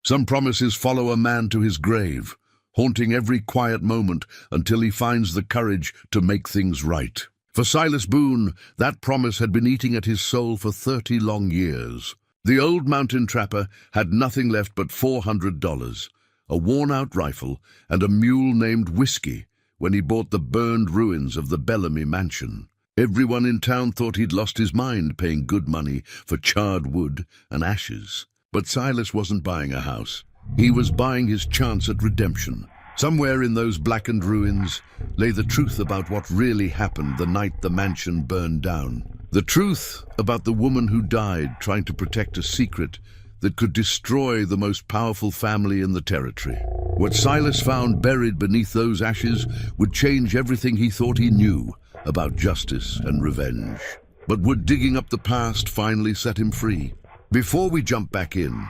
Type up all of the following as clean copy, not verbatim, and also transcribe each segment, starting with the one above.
Some promises follow a man to his grave, haunting every quiet moment until he finds the courage to make things right. For Silas Boone, that promise had been eating at his soul for 30 long years. The old mountain trapper had nothing left but $400, a worn-out rifle, and a mule named Whiskey when he bought the burned ruins of the Bellamy mansion. Everyone in town thought he'd lost his mind paying good money for charred wood and ashes. But Silas wasn't buying a house. He was buying his chance at redemption. Somewhere in those blackened ruins lay the truth about what really happened the night the mansion burned down. The truth about the woman who died trying to protect a secret that could destroy the most powerful family in the territory. What Silas found buried beneath those ashes would change everything he thought he knew about justice and revenge. But would digging up the past finally set him free? Before we jump back in,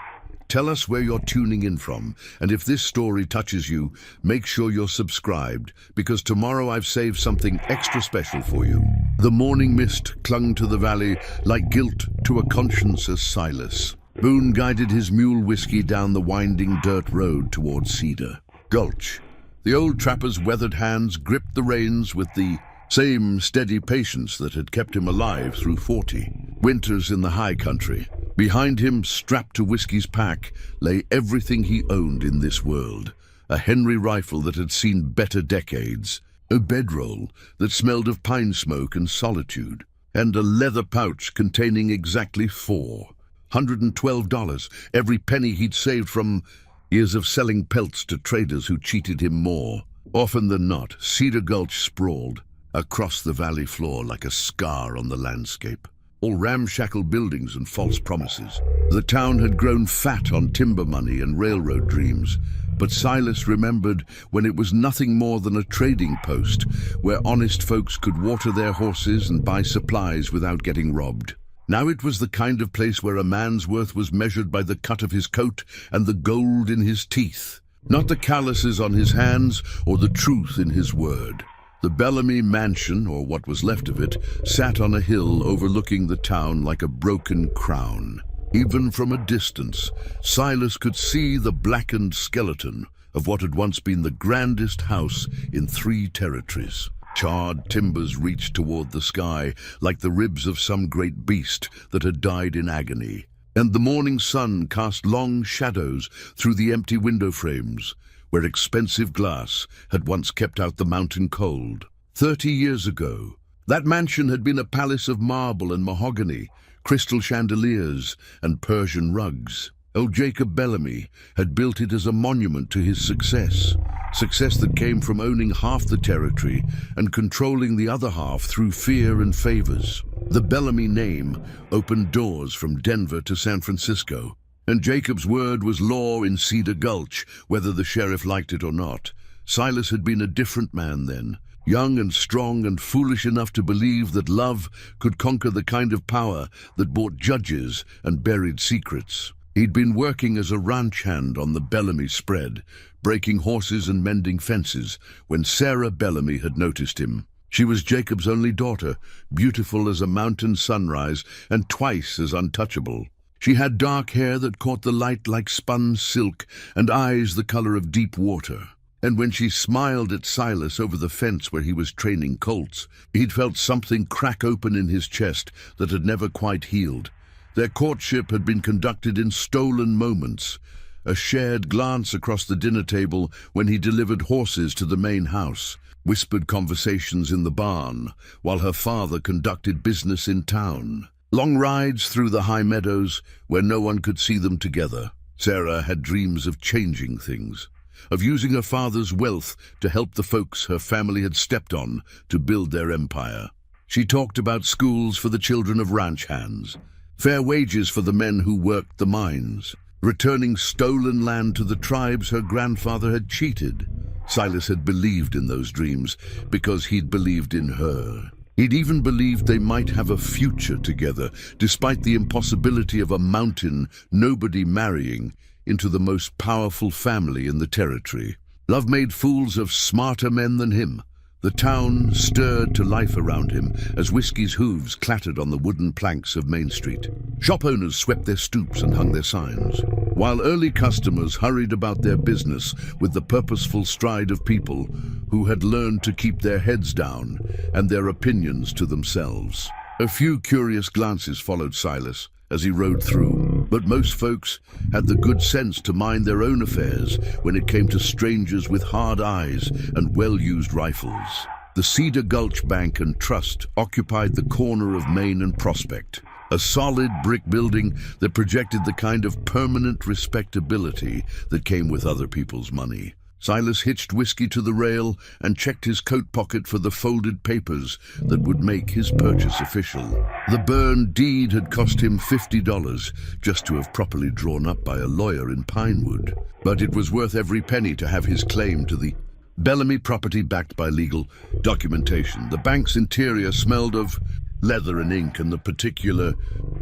tell us where you're tuning in from, and if this story touches you, make sure you're subscribed, because tomorrow I've saved something extra special for you. The morning mist clung to the valley like guilt to a conscience as Silas. Boone guided his mule Whiskey down the winding dirt road towards Cedar Gulch. The old trapper's weathered hands gripped the reins with the same steady patience that had kept him alive through 40 winters in the high country. Behind him, strapped to Whiskey's pack, lay everything he owned in this world. A Henry rifle that had seen better decades, a bedroll that smelled of pine smoke and solitude, and a leather pouch containing exactly $412, every penny he'd saved from years of selling pelts to traders who cheated him more. Often than not, Cedar Gulch sprawled across the valley floor like a scar on the landscape. All ramshackle buildings and false promises. The town had grown fat on timber money and railroad dreams, but Silas remembered when it was nothing more than a trading post where honest folks could water their horses and buy supplies without getting robbed. Now it was the kind of place where a man's worth was measured by the cut of his coat and the gold in his teeth, not the calluses on his hands or the truth in his word. The Bellamy mansion, or what was left of it, sat on a hill overlooking the town like a broken crown. Even from a distance, Silas could see the blackened skeleton of what had once been the grandest house in 3 territories. Charred timbers reached toward the sky like the ribs of some great beast that had died in agony. And the morning sun cast long shadows through the empty window frames, where expensive glass had once kept out the mountain cold. 30 years ago, that mansion had been a palace of marble and mahogany, crystal chandeliers and Persian rugs. Old Jacob Bellamy had built it as a monument to his success that came from owning half the territory and controlling the other half through fear and favors. The Bellamy name opened doors from Denver to San Francisco, and Jacob's word was law in Cedar Gulch, whether the sheriff liked it or not. Silas had been a different man then, young and strong and foolish enough to believe that love could conquer the kind of power that bought judges and buried secrets. He'd been working as a ranch hand on the Bellamy spread, breaking horses and mending fences, when Sarah Bellamy had noticed him. She was Jacob's only daughter, beautiful as a mountain sunrise and twice as untouchable. She had dark hair that caught the light like spun silk and eyes the color of deep water. And when she smiled at Silas over the fence where he was training colts, he'd felt something crack open in his chest that had never quite healed. Their courtship had been conducted in stolen moments, a shared glance across the dinner table when he delivered horses to the main house, whispered conversations in the barn while her father conducted business in town. Long rides through the high meadows where no one could see them together. Sarah had dreams of changing things, of using her father's wealth to help the folks her family had stepped on to build their empire. She talked about schools for the children of ranch hands, fair wages for the men who worked the mines, returning stolen land to the tribes her grandfather had cheated. Silas had believed in those dreams because he'd believed in her. He'd even believed they might have a future together, despite the impossibility of a mountain nobody marrying into the most powerful family in the territory. Love made fools of smarter men than him. The town stirred to life around him as Whiskey's hooves clattered on the wooden planks of Main Street. Shop owners swept their stoops and hung their signs. while early customers hurried about their business with the purposeful stride of people who had learned to keep their heads down and their opinions to themselves. A few curious glances followed Silas as he rode through, but most folks had the good sense to mind their own affairs when it came to strangers with hard eyes and well-used rifles. The Cedar Gulch Bank and Trust occupied the corner of Main and Prospect, a solid brick building that projected the kind of permanent respectability that came with other people's money. Silas hitched whiskey to the rail and checked his coat pocket for the folded papers that would make his purchase official. The burned deed had cost him $50 just to have properly drawn up by a lawyer in Pinewood, but it was worth every penny to have his claim to the Bellamy property backed by legal documentation. The bank's interior smelled of leather and ink and the particular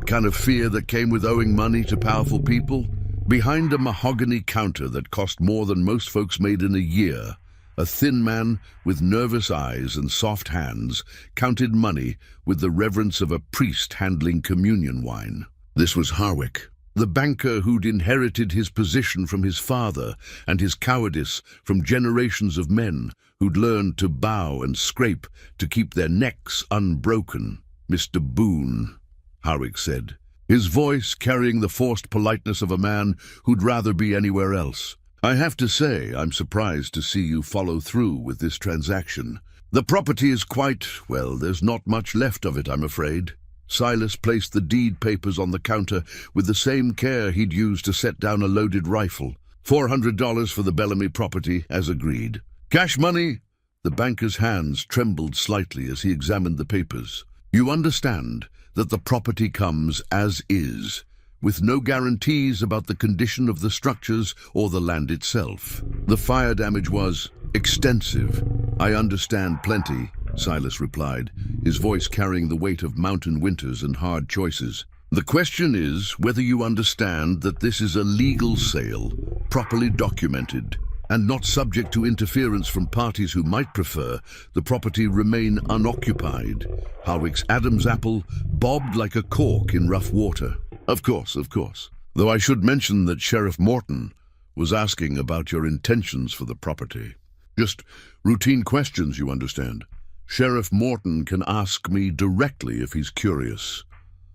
kind of fear that came with owing money to powerful people. Behind a mahogany counter that cost more than most folks made in a year, a thin man with nervous eyes and soft hands counted money with the reverence of a priest handling communion wine. This was Harwick, the banker who'd inherited his position from his father and his cowardice from generations of men who'd learned to bow and scrape to keep their necks unbroken. "Mr. Boone," Harwick said, his voice carrying the forced politeness of a man who'd rather be anywhere else. "I have to say, I'm surprised to see you follow through with this transaction. The property is quite, well, there's not much left of it, I'm afraid." Silas placed the deed papers on the counter with the same care he'd used to set down a loaded rifle. $400 for the Bellamy property, as agreed. "Cash money?" The banker's hands trembled slightly as he examined the papers. "You understand that the property comes as is, with no guarantees about the condition of the structures or the land itself. The fire damage was extensive." "I understand plenty," Silas replied, his voice carrying the weight of mountain winters and hard choices. "The question is whether you understand that this is a legal sale, properly documented, and not subject to interference from parties who might prefer the property remain unoccupied." Harwick's Adam's apple bobbed like a cork in rough water. Of course. Though I should mention that Sheriff Morton was asking about your intentions for the property. Just routine questions, you understand. Sheriff Morton can ask me directly if he's curious."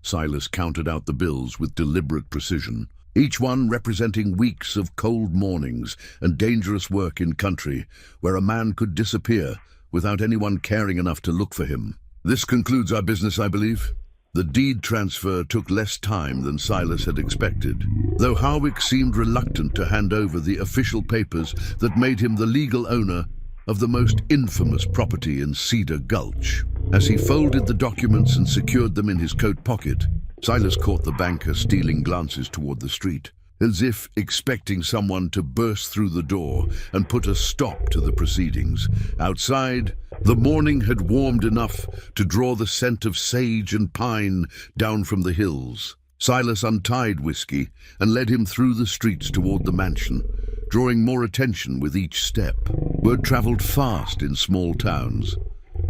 Silas counted out the bills with deliberate precision, each one representing weeks of cold mornings and dangerous work in country where a man could disappear without anyone caring enough to look for him. "This concludes our business, I believe." The deed transfer took less time than Silas had expected, though Harwick seemed reluctant to hand over the official papers that made him the legal owner of the most infamous property in Cedar Gulch. As he folded the documents and secured them in his coat pocket, Silas caught the banker stealing glances toward the street, as if expecting someone to burst through the door and put a stop to the proceedings. Outside, the morning had warmed enough to draw the scent of sage and pine down from the hills. Silas untied Whiskey and led him through the streets toward the mansion, drawing more attention with each step. Word traveled fast in small towns,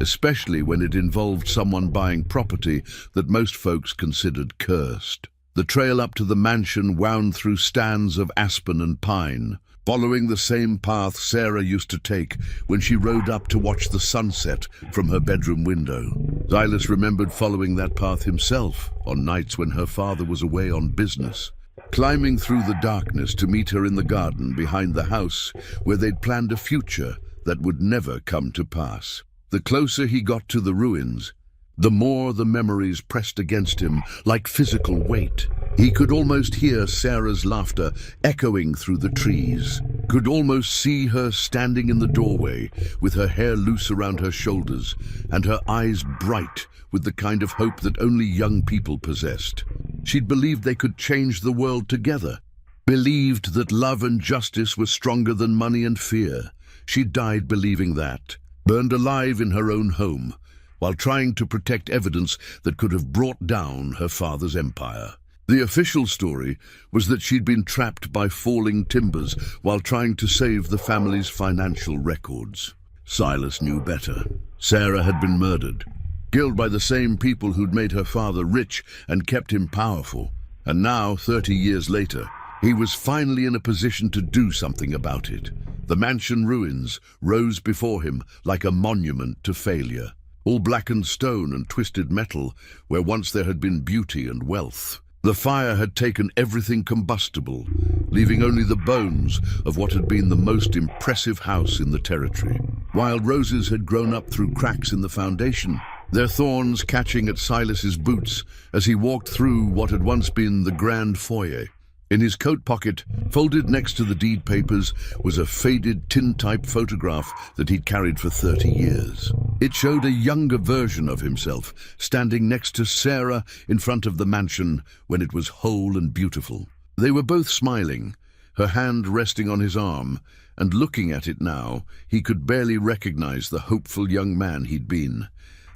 especially when it involved someone buying property that most folks considered cursed. The trail up to the mansion wound through stands of aspen and pine, following the same path Sarah used to take when she rode up to watch the sunset from her bedroom window. Silas remembered following that path himself on nights when her father was away on business, climbing through the darkness to meet her in the garden behind the house where they'd planned a future that would never come to pass. The closer he got to the ruins, the more the memories pressed against him like physical weight. He could almost hear Sarah's laughter echoing through the trees, could almost see her standing in the doorway with her hair loose around her shoulders and her eyes bright with the kind of hope that only young people possessed. She'd believed they could change the world together, believed that love and justice were stronger than money and fear. She died believing that, burned alive in her own home, while trying to protect evidence that could have brought down her father's empire. The official story was that she'd been trapped by falling timbers while trying to save the family's financial records. Silas knew better. Sarah had been murdered, killed by the same people who'd made her father rich and kept him powerful. And now, 30 years later, He was finally in a position to do something about it. The mansion ruins rose before him like a monument to failure, all blackened stone and twisted metal where once there had been beauty and wealth. The fire had taken everything combustible, leaving only the bones of what had been the most impressive house in the territory. Wild roses had grown up through cracks in the foundation, their thorns catching at Silas's boots as he walked through what had once been the grand foyer. In his coat pocket, folded next to the deed papers, was a faded tintype photograph that he'd carried for 30 years. It showed a younger version of himself, standing next to Sarah in front of the mansion when it was whole and beautiful. They were both smiling, her hand resting on his arm, and looking at it now, he could barely recognize the hopeful young man he'd been.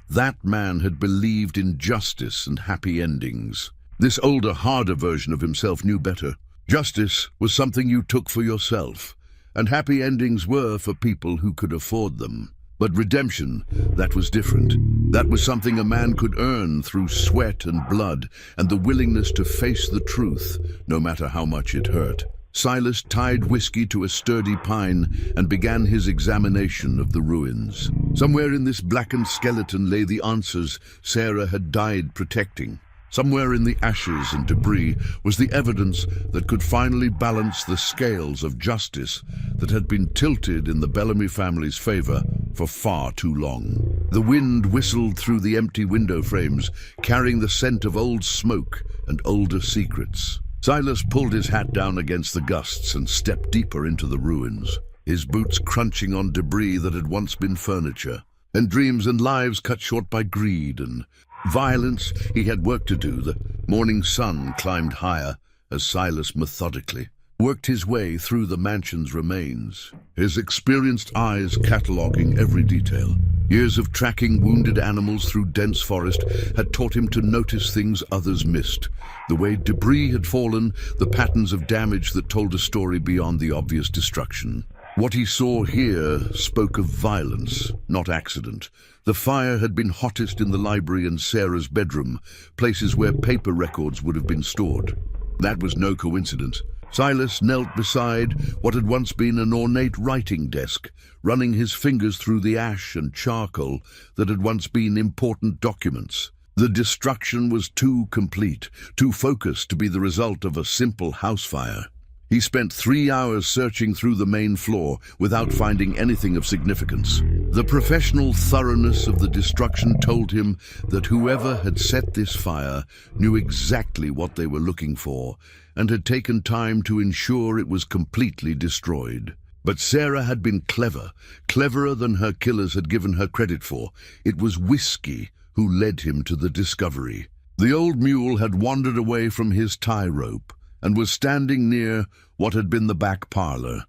That man had believed in justice and happy endings. This older, harder version of himself knew better. Justice was something you took for yourself, and happy endings were for people who could afford them. But redemption, that was different. That was something a man could earn through sweat and blood, and the willingness to face the truth, no matter how much it hurt. Silas tied whiskey to a sturdy pine and began his examination of the ruins. Somewhere in this blackened skeleton lay the answers Sarah had died protecting. Somewhere in the ashes and debris was the evidence that could finally balance the scales of justice that had been tilted in the Bellamy family's favor for far too long. The wind whistled through the empty window frames, carrying the scent of old smoke and older secrets. Silas pulled his hat down against the gusts and stepped deeper into the ruins, his boots crunching on debris that had once been furniture, and dreams and lives cut short by greed and violence. He had work to do. The morning sun climbed higher as Silas methodically worked his way through the mansion's remains, his experienced eyes cataloging every detail. Years of tracking wounded animals through dense forest had taught him to notice things others missed. The way debris had fallen, the patterns of damage that told a story beyond the obvious destruction. What he saw here spoke of violence, not accident. The fire had been hottest in the library and Sarah's bedroom, places where paper records would have been stored. That was no coincidence. Silas knelt beside what had once been an ornate writing desk, running his fingers through the ash and charcoal that had once been important documents. The destruction was too complete, too focused to be the result of a simple house fire. He spent 3 hours searching through the main floor without finding anything of significance. The professional thoroughness of the destruction told him that whoever had set this fire knew exactly what they were looking for and had taken time to ensure it was completely destroyed. But Sarah had been clever, cleverer than her killers had given her credit for. It was whiskey who led him to the discovery. The old mule had wandered away from his tie rope and was standing near what had been the back parlor,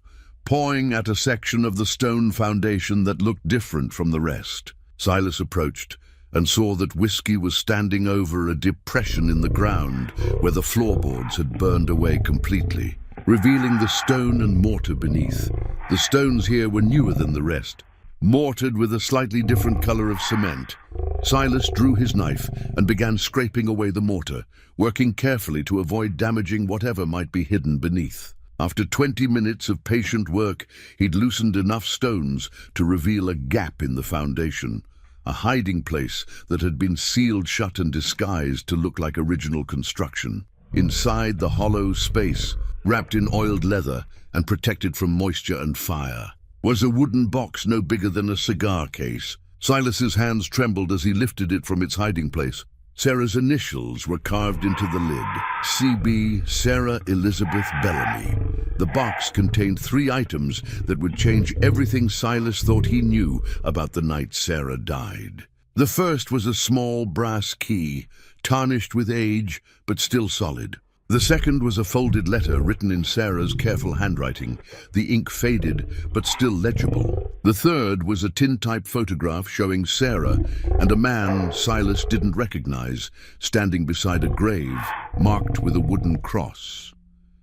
pawing at a section of the stone foundation that looked different from the rest. Silas approached and saw that whiskey was standing over a depression in the ground where the floorboards had burned away completely, revealing the stone and mortar beneath. The stones here were newer than the rest, mortared with a slightly different color of cement. Silas drew his knife and began scraping away the mortar, working carefully to avoid damaging whatever might be hidden beneath. After 20 minutes of patient work, he'd loosened enough stones to reveal a gap in the foundation, a hiding place that had been sealed shut and disguised to look like original construction. Inside the hollow space, wrapped in oiled leather and protected from moisture and fire, was a wooden box no bigger than a cigar case. Silas's hands trembled as he lifted it from its hiding place. Sarah's initials were carved into the lid. C.B. Sarah Elizabeth Bellamy. The box contained 3 items that would change everything Silas thought he knew about the night Sarah died. The first was a small brass key, tarnished with age, but still solid. The second was a folded letter written in Sarah's careful handwriting, the ink faded but still legible. The third was a tintype photograph showing Sarah and a man Silas didn't recognize, standing beside a grave marked with a wooden cross.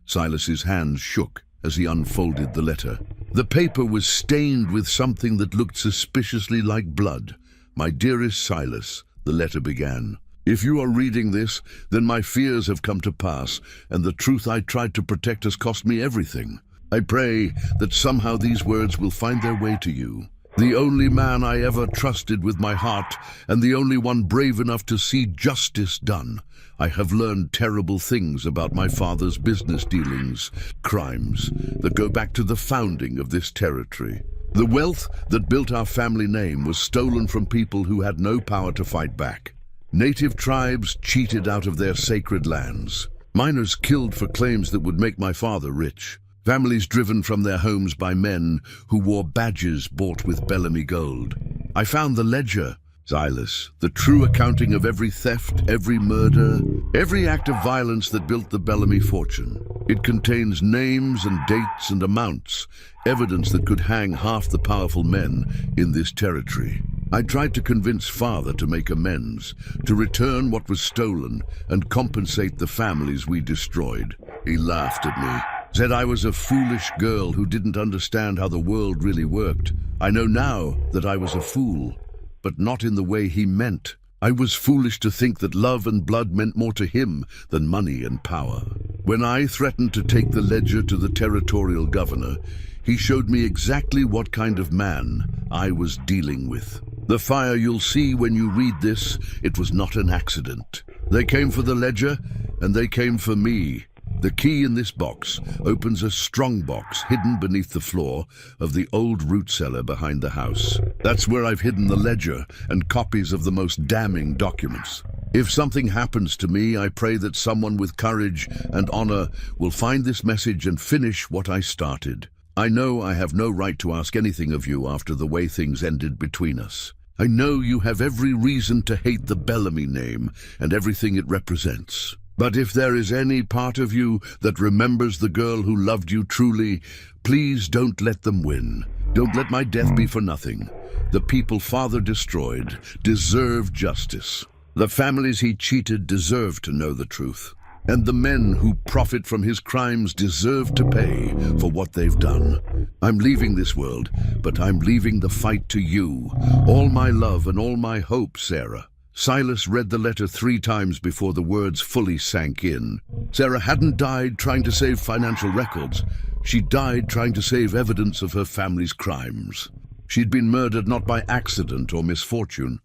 Silas's hands shook as he unfolded the letter. The paper was stained with something that looked suspiciously like blood. "My dearest Silas," the letter began, If you are reading this, then my fears have come to pass, and the truth I tried to protect has cost me everything. I pray that somehow these words will find their way to you. The only man I ever trusted with my heart, and the only one brave enough to see justice done. I have learned terrible things about my father's business dealings, crimes that go back to the founding of this territory. The wealth that built our family name was stolen from people who had no power to fight back. Native tribes cheated out of their sacred lands. Miners killed for claims that would make my father rich. Families driven from their homes by men who wore badges bought with Bellamy gold. I found the ledger, Silas, the true accounting of every theft, every murder, every act of violence that built the Bellamy fortune. It contains names and dates and amounts, evidence that could hang half the powerful men in this territory. I tried to convince father to make amends, to return what was stolen and compensate the families we destroyed. He laughed at me, said I was a foolish girl who didn't understand how the world really worked. I know now that I was a fool, but not in the way he meant. I was foolish to think that love and blood meant more to him than money and power. When I threatened to take the ledger to the territorial governor, he showed me exactly what kind of man I was dealing with. The fire you'll see when you read this, it was not an accident. They came for the ledger, and they came for me. The key in this box opens a strong box hidden beneath the floor of the old root cellar behind the house. That's where I've hidden the ledger and copies of the most damning documents. If something happens to me, I pray that someone with courage and honor will find this message and finish what I started. I know I have no right to ask anything of you after the way things ended between us. I know you have every reason to hate the Bellamy name and everything it represents. But if there is any part of you that remembers the girl who loved you truly, please don't let them win. Don't let my death be for nothing. The people father destroyed deserve justice. The families he cheated deserve to know the truth. And the men who profit from his crimes deserve to pay for what they've done. I'm leaving this world, but I'm leaving the fight to you. All my love and all my hope, Sarah. Silas read the letter 3 times before the words fully sank in. Sarah hadn't died trying to save financial records. She died trying to save evidence of her family's crimes. She'd been murdered not by accident or misfortune,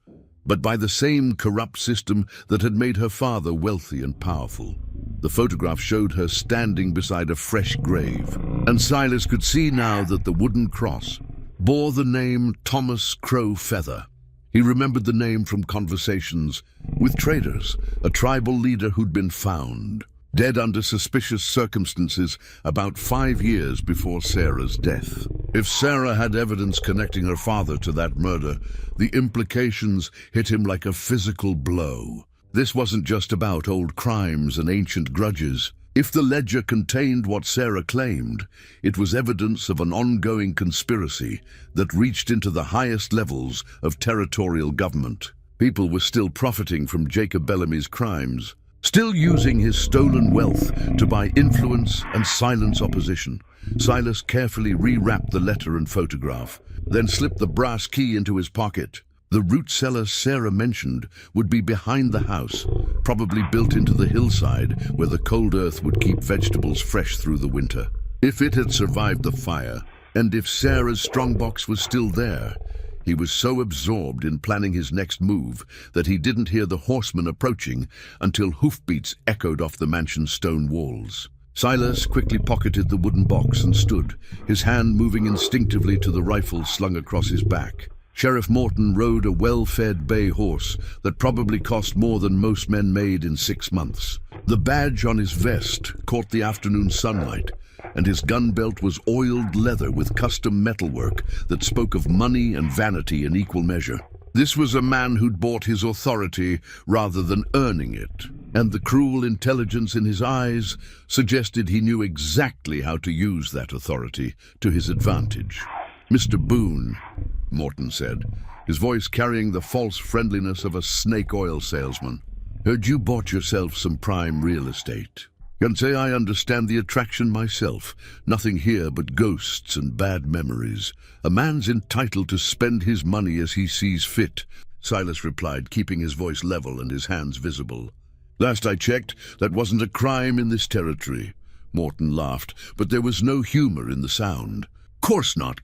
but by the same corrupt system that had made her father wealthy and powerful. The photograph showed her standing beside a fresh grave, and Silas could see now that the wooden cross bore the name Thomas Crow Feather. He remembered the name from conversations with traders, a tribal leader who'd been found, dead under suspicious circumstances about 5 years before Sarah's death. If Sarah had evidence connecting her father to that murder, the implications hit him like a physical blow. This wasn't just about old crimes and ancient grudges. If the ledger contained what Sarah claimed, it was evidence of an ongoing conspiracy that reached into the highest levels of territorial government. People were still profiting from Jacob Bellamy's crimes, still using his stolen wealth to buy influence and silence opposition. Silas carefully rewrapped the letter and photograph, then slipped the brass key into his pocket. The root cellar Sarah mentioned would be behind the house, probably built into the hillside where the cold earth would keep vegetables fresh through the winter. If it had survived the fire, and if Sarah's strongbox was still there, he was so absorbed in planning his next move that he didn't hear the horsemen approaching until hoofbeats echoed off the mansion's stone walls. Silas quickly pocketed the wooden box and stood, his hand moving instinctively to the rifle slung across his back. Sheriff Morton rode a well-fed bay horse that probably cost more than most men made in 6 months. The badge on his vest caught the afternoon sunlight, and his gun belt was oiled leather with custom metalwork that spoke of money and vanity in equal measure. This was a man who'd bought his authority rather than earning it, and the cruel intelligence in his eyes suggested he knew exactly how to use that authority to his advantage. "Mr. Boone," Morton said, his voice carrying the false friendliness of a snake oil salesman, "heard you bought yourself some prime real estate. Can say I understand the attraction myself. Nothing here but ghosts and bad memories. A man's entitled to spend his money as he sees fit, Silas replied, keeping his voice level and his hands visible. "Last I checked, that wasn't a crime in this territory." Morton laughed, but there was no humor in the sound. Course not.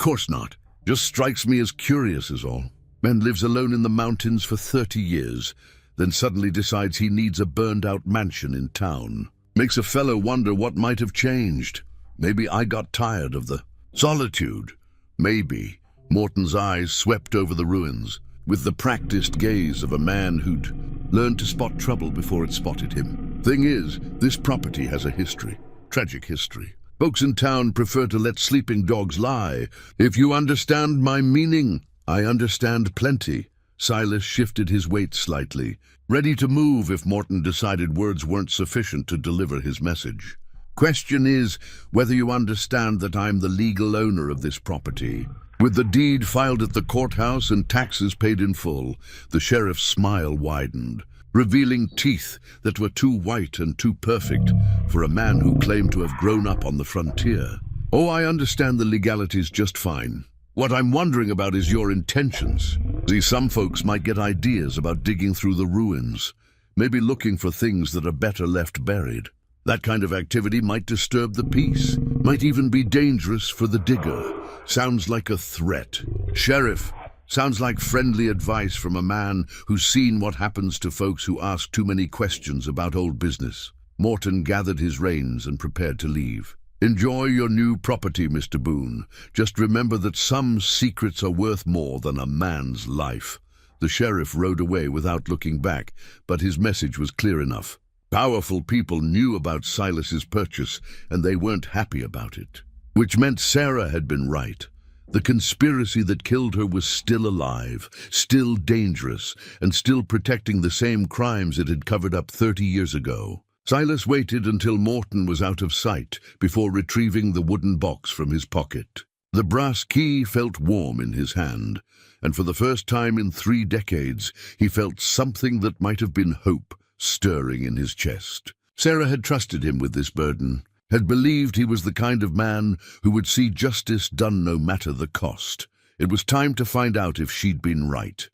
Just strikes me as curious is all. Man lives alone in the mountains for 30 years, then suddenly decides he needs a burned-out mansion in town. Makes a fellow wonder what might have changed. Maybe I got tired of the solitude. Maybe. Morton's eyes swept over the ruins, with the practiced gaze of a man who'd learned to spot trouble before it spotted him. Thing is, this property has a history. Tragic history. Folks in town prefer to let sleeping dogs lie. If you understand my meaning, I understand plenty. Silas shifted his weight slightly, ready to move if Morton decided words weren't sufficient to deliver his message. Question is whether you understand that I'm the legal owner of this property. With the deed filed at the courthouse and taxes paid in full, the sheriff's smile widened, revealing teeth that were too white and too perfect for a man who claimed to have grown up on the frontier. Oh, I understand the legalities just fine. What I'm wondering about is your intentions. See, some folks might get ideas about digging through the ruins, maybe looking for things that are better left buried. That kind of activity might disturb the peace, might even be dangerous for the digger. Sounds like a threat. Sheriff, sounds like friendly advice from a man who's seen what happens to folks who ask too many questions about old business. Morton gathered his reins and prepared to leave. Enjoy your new property, Mr. Boone. Just remember that some secrets are worth more than a man's life. The sheriff rode away without looking back, but his message was clear enough. Powerful people knew about Silas's purchase, and they weren't happy about it. Which meant Sarah had been right. The conspiracy that killed her was still alive, still dangerous, and still protecting the same crimes it had covered up 30 years ago. Silas waited until Morton was out of sight before retrieving the wooden box from his pocket. The brass key felt warm in his hand, and for the first time in 3 decades, he felt something that might have been hope stirring in his chest. Sarah had trusted him with this burden, had believed he was the kind of man who would see justice done no matter the cost. It was time to find out if she'd been right.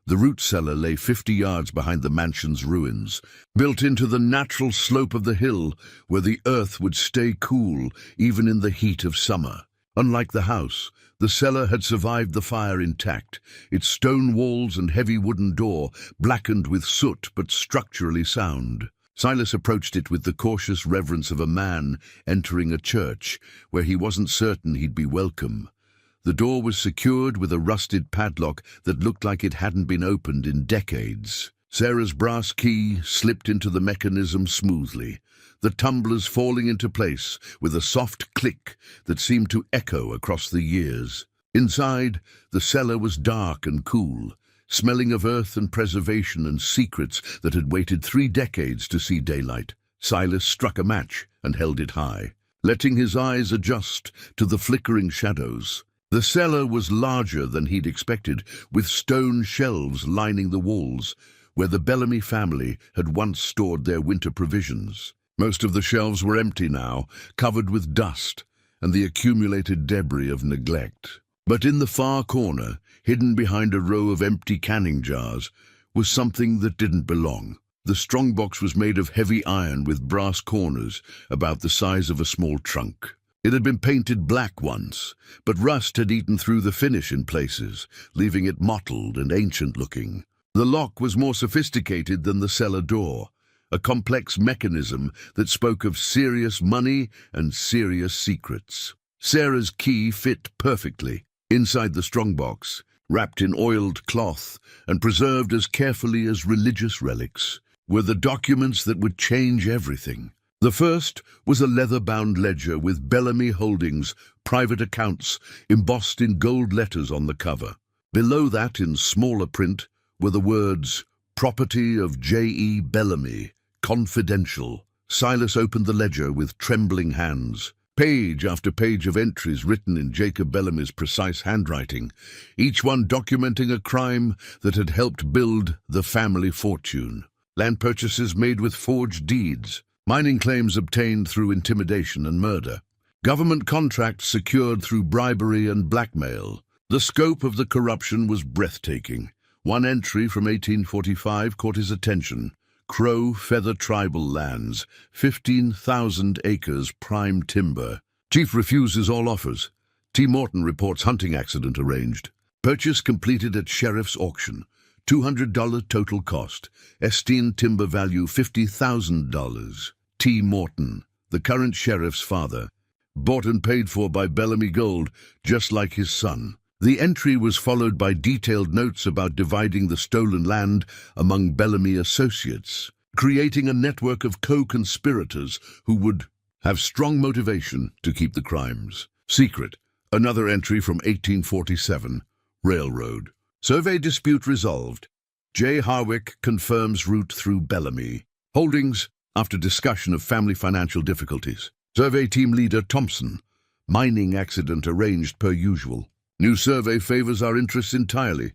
The root cellar lay 50 yards behind the mansion's ruins, built into the natural slope of the hill where the earth would stay cool even in the heat of summer. Unlike the house, the cellar had survived the fire intact, its stone walls and heavy wooden door blackened with soot but structurally sound. Silas approached it with the cautious reverence of a man entering a church where he wasn't certain he'd be welcome. The door was secured with a rusted padlock that looked like it hadn't been opened in decades. Sarah's brass key slipped into the mechanism smoothly, the tumblers falling into place with a soft click that seemed to echo across the years. Inside, the cellar was dark and cool, smelling of earth and preservation and secrets that had waited 3 decades to see daylight. Silas struck a match and held it high, letting his eyes adjust to the flickering shadows. The cellar was larger than he'd expected, with stone shelves lining the walls, where the Bellamy family had once stored their winter provisions. Most of the shelves were empty now, covered with dust and the accumulated debris of neglect. But in the far corner, hidden behind a row of empty canning jars, was something that didn't belong. The strongbox was made of heavy iron with brass corners about the size of a small trunk. It had been painted black once, but rust had eaten through the finish in places, leaving it mottled and ancient-looking. The lock was more sophisticated than the cellar door, a complex mechanism that spoke of serious money and serious secrets. Sarah's key fit perfectly inside the strongbox, wrapped in oiled cloth and preserved as carefully as religious relics, were the documents that would change everything. The first was a leather-bound ledger with Bellamy Holdings private accounts embossed in gold letters on the cover. Below that, in smaller print, were the words, "Property of J.E. Bellamy, confidential." Silas opened the ledger with trembling hands. Page after page of entries written in Jacob Bellamy's precise handwriting, each one documenting a crime that had helped build the family fortune. Land purchases made with forged deeds, mining claims obtained through intimidation and murder, government contracts secured through bribery and blackmail. The scope of the corruption was breathtaking. One entry from 1845 caught his attention. Crow Feather Tribal Lands, 15,000 acres prime timber. Chief refuses all offers. T. Morton reports hunting accident arranged. Purchase completed at sheriff's auction. $200 total cost. Esteemed timber value $50,000. T. Morton, the current sheriff's father. Bought and paid for by Bellamy Gold, just like his son. The entry was followed by detailed notes about dividing the stolen land among Bellamy associates, creating a network of co-conspirators who would have strong motivation to keep the crimes secret. Another entry from 1847, Railroad. Survey dispute resolved. J. Harwick confirms route through Bellamy. Holdings, after discussion of family financial difficulties. Survey team leader Thompson. Mining accident arranged per usual. New survey favors our interests entirely.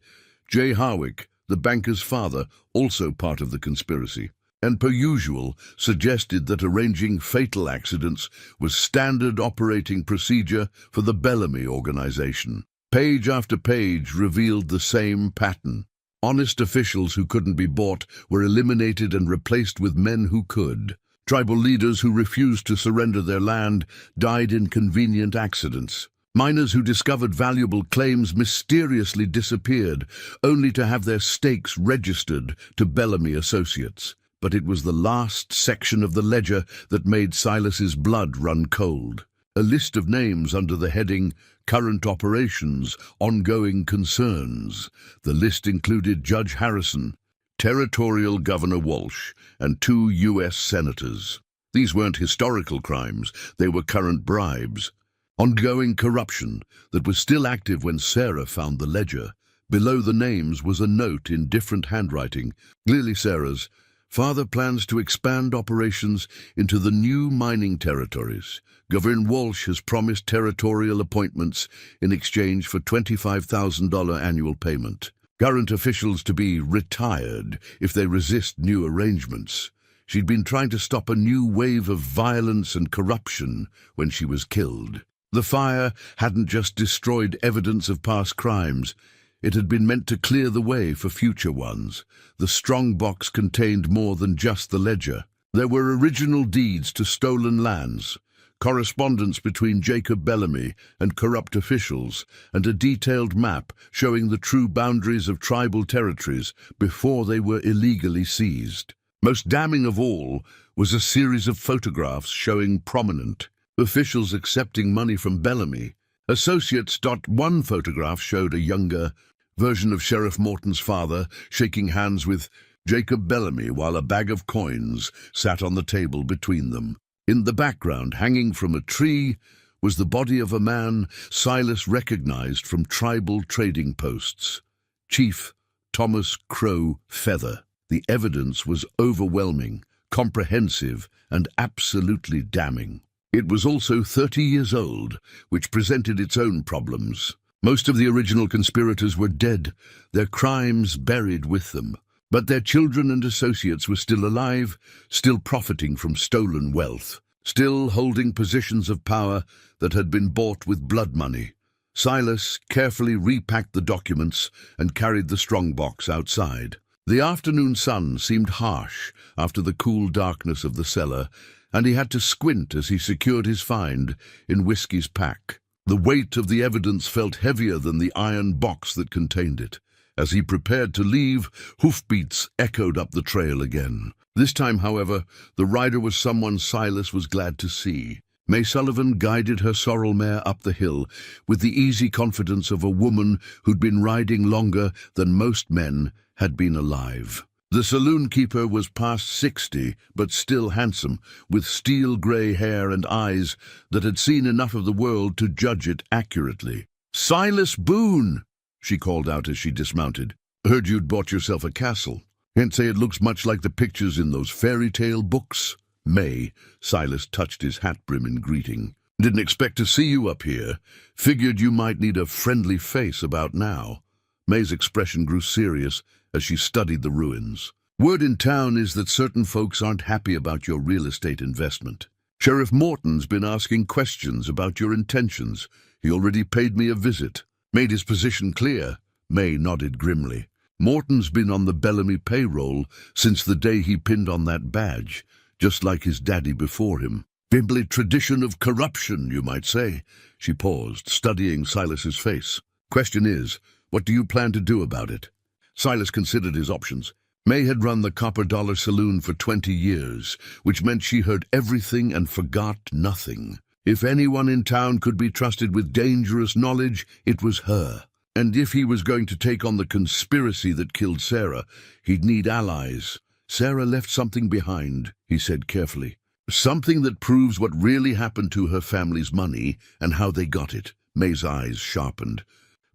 J. Harwick, the banker's father, also part of the conspiracy, and per usual suggested that arranging fatal accidents was standard operating procedure for the Bellamy organization. Page after page revealed the same pattern. Honest officials who couldn't be bought were eliminated and replaced with men who could. Tribal leaders who refused to surrender their land died in convenient accidents. Miners who discovered valuable claims mysteriously disappeared, only to have their stakes registered to Bellamy associates. But it was the last section of the ledger that made Silas's blood run cold. A list of names under the heading Current Operations, Ongoing Concerns. The list included Judge Harrison, Territorial Governor Walsh, and 2 U.S. senators. These weren't historical crimes, they were current bribes. Ongoing corruption that was still active when Sarah found the ledger. Below the names was a note in different handwriting, clearly Sarah's. Father plans to expand operations into the new mining territories. Governor Walsh has promised territorial appointments in exchange for $25,000 annual payment. Current officials to be retired if they resist new arrangements. She'd been trying to stop a new wave of violence and corruption when she was killed. The fire hadn't just destroyed evidence of past crimes. It had been meant to clear the way for future ones. The strong box contained more than just the ledger. There were original deeds to stolen lands, correspondence between Jacob Bellamy and corrupt officials, and a detailed map showing the true boundaries of tribal territories before they were illegally seized. Most damning of all was a series of photographs showing prominent officials accepting money from Bellamy. Associates. One photograph showed a younger version of Sheriff Morton's father shaking hands with Jacob Bellamy while a bag of coins sat on the table between them. In the background, hanging from a tree, was the body of a man Silas recognized from tribal trading posts. Chief Thomas Crow Feather. The evidence was overwhelming, comprehensive, and absolutely damning. It was also 30 years old, which presented its own problems. Most of the original conspirators were dead, their crimes buried with them. But their children and associates were still alive, still profiting from stolen wealth, still holding positions of power that had been bought with blood money. Silas carefully repacked the documents and carried the strongbox outside. The afternoon sun seemed harsh after the cool darkness of the cellar, and he had to squint as he secured his find in Whiskey's pack. The weight of the evidence felt heavier than the iron box that contained it. As he prepared to leave, hoofbeats echoed up the trail again. This time, however, the rider was someone Silas was glad to see. May Sullivan guided her sorrel mare up the hill with the easy confidence of a woman who'd been riding longer than most men had been alive. The saloon keeper was past 60, but still handsome, with steel-grey hair and eyes that had seen enough of the world to judge it accurately. "Silas Boone!" she called out as she dismounted. "Heard you'd bought yourself a castle. Can't say it looks much like the pictures in those fairy tale books." "May," Silas touched his hat brim in greeting. "Didn't expect to see you up here. Figured you might need a friendly face about now." May's expression grew serious as she studied the ruins. "Word in town is that certain folks aren't happy about your real estate investment. Sheriff Morton's been asking questions about your intentions. He already paid me a visit. Made his position clear." May nodded grimly. Morton's been on the Bellamy payroll since the day he pinned on that badge, just like his daddy before him. Family tradition of corruption, you might say." She paused, studying Silas's face. "Question is, what do you plan to do about it?" Silas considered his options. May had run the Copper Dollar Saloon for 20 years, which meant she heard everything and forgot nothing. If anyone in town could be trusted with dangerous knowledge, it was her. And if he was going to take on the conspiracy that killed Sarah, he'd need allies. "Sarah left something behind," he said carefully. "Something that proves what really happened to her family's money and how they got it." May's eyes sharpened.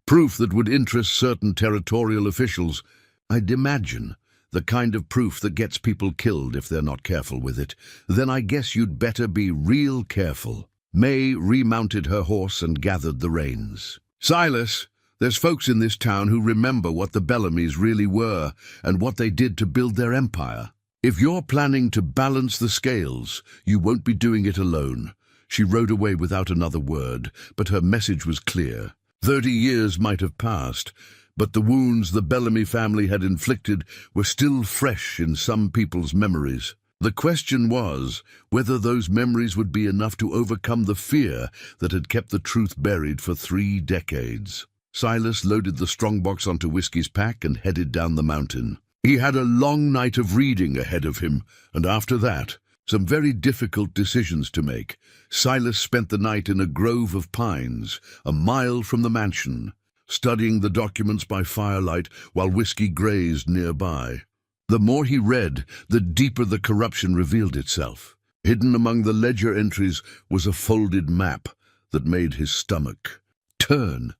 "Proof that would interest certain territorial officials. I'd imagine the kind of proof that gets people killed if they're not careful with it. Then I guess you'd better be real careful." May remounted her horse and gathered the reins. "Silas, there's folks in this town who remember what the Bellamys really were and what they did to build their empire. If you're planning to balance the scales, you won't be doing it alone." She rode away without another word, but her message was clear. 30 years might have passed, but the wounds the Bellamy family had inflicted were still fresh in some people's memories. The question was whether those memories would be enough to overcome the fear that had kept the truth buried for 3 decades. Silas loaded the strongbox onto Whiskey's pack and headed down the mountain. He had a long night of reading ahead of him, and after that, some very difficult decisions to make. Silas spent the night in a grove of pines, a mile from the mansion, studying the documents by firelight while Whiskey grazed nearby. The more he read, the deeper the corruption revealed itself. Hidden among the ledger entries was a folded map that made his stomach turn.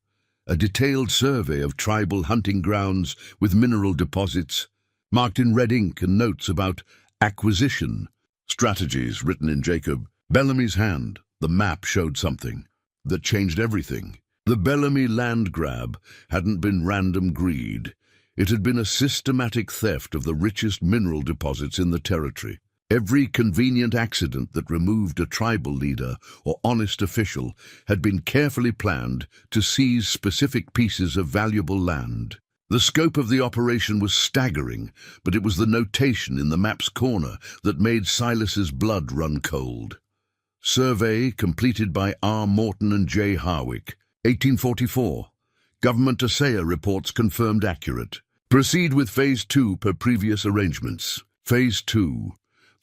A detailed survey of tribal hunting grounds with mineral deposits, marked in red ink, and notes about acquisition strategies written in Jacob Bellamy's hand. The map showed something that changed everything. The Bellamy land grab hadn't been random greed. It had been a systematic theft of the richest mineral deposits in the territory. Every convenient accident that removed a tribal leader or honest official had been carefully planned to seize specific pieces of valuable land. The scope of the operation was staggering, but it was the notation in the map's corner that made Silas's blood run cold. Survey completed by R. Morton and J. Harwick, 1844. Government Assayer reports confirmed accurate. Proceed with Phase 2 per previous arrangements. Phase 2.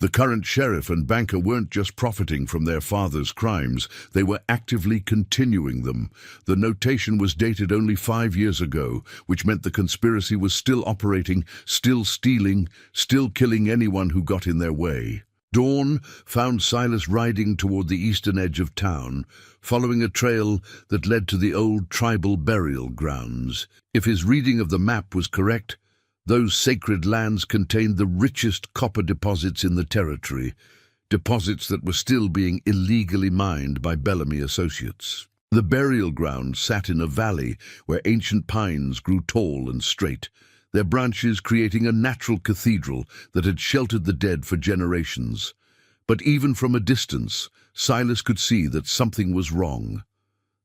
The current sheriff and banker weren't just profiting from their father's crimes, they were actively continuing them. The notation was dated only 5 years ago, which meant the conspiracy was still operating, still stealing, still killing anyone who got in their way. Dawn found Silas riding toward the eastern edge of town, following a trail that led to the old tribal burial grounds. If his reading of the map was correct, those sacred lands contained the richest copper deposits in the territory, deposits that were still being illegally mined by Bellamy associates. The burial ground sat in a valley where ancient pines grew tall and straight, their branches creating a natural cathedral that had sheltered the dead for generations. But even from a distance, Silas could see that something was wrong.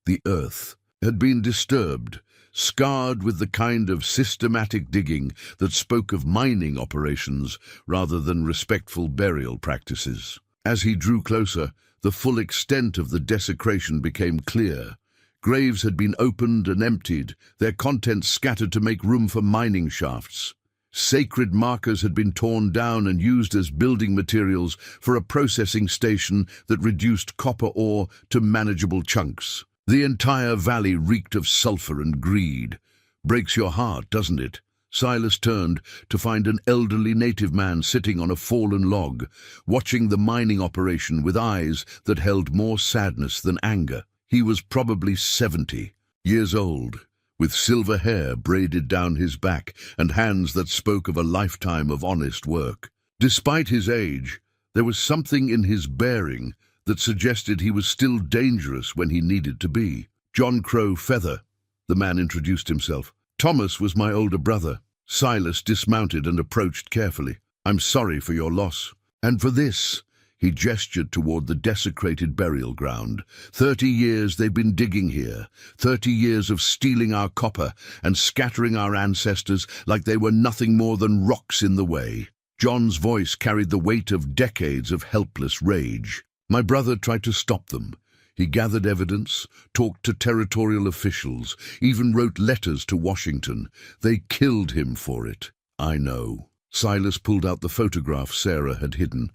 The earth had been disturbed, scarred with the kind of systematic digging that spoke of mining operations rather than respectful burial practices. As he drew closer, the full extent of the desecration became clear. Graves had been opened and emptied, their contents scattered to make room for mining shafts. Sacred markers had been torn down and used as building materials for a processing station that reduced copper ore to manageable chunks. The entire valley reeked of sulfur and greed. Breaks your heart, doesn't it? Silas turned to find an elderly native man sitting on a fallen log, watching the mining operation with eyes that held more sadness than anger. He was probably 70 years old, with silver hair braided down his back and hands that spoke of a lifetime of honest work. Despite his age, there was something in his bearing that suggested he was still dangerous when he needed to be. "John Crow Feather," the man introduced himself. "Thomas was my older brother." Silas dismounted and approached carefully. "I'm sorry for your loss." "And for this," He gestured toward the desecrated burial ground. 30 years they've been digging here. 30 years of stealing our copper and scattering our ancestors like they were nothing more than rocks in the way. John's voice carried the weight of decades of helpless rage. My brother tried to stop them. He gathered evidence, talked to territorial officials, even wrote letters to Washington. They killed him for it. I know. Silas pulled out the photograph Sarah had hidden,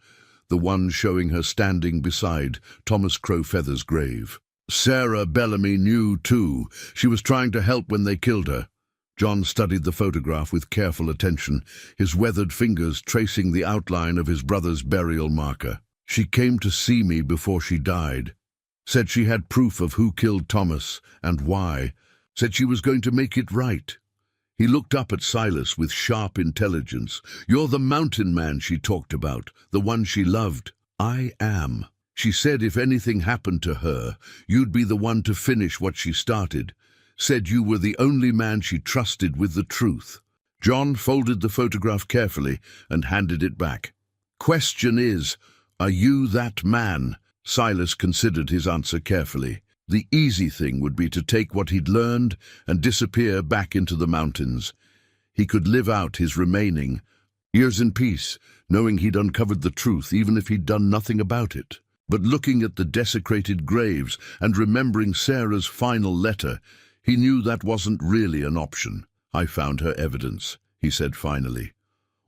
the one showing her standing beside Thomas Crowfeather's grave. Sarah Bellamy knew too. She was trying to help when they killed her. John studied the photograph with careful attention, his weathered fingers tracing the outline of his brother's burial marker. She came to see me before she died. Said she had proof of who killed Thomas and why. Said she was going to make it right. He looked up at Silas with sharp intelligence. You're the mountain man she talked about, the one she loved. I am. She said if anything happened to her, you'd be the one to finish what she started. Said you were the only man she trusted with the truth. John folded the photograph carefully and handed it back. Question is, are you that man? Silas considered his answer carefully. The easy thing would be to take what he'd learned and disappear back into the mountains. He could live out his remaining years in peace, knowing he'd uncovered the truth even if he'd done nothing about it. But looking at the desecrated graves and remembering Sarah's final letter, he knew that wasn't really an option. I found her evidence, he said finally.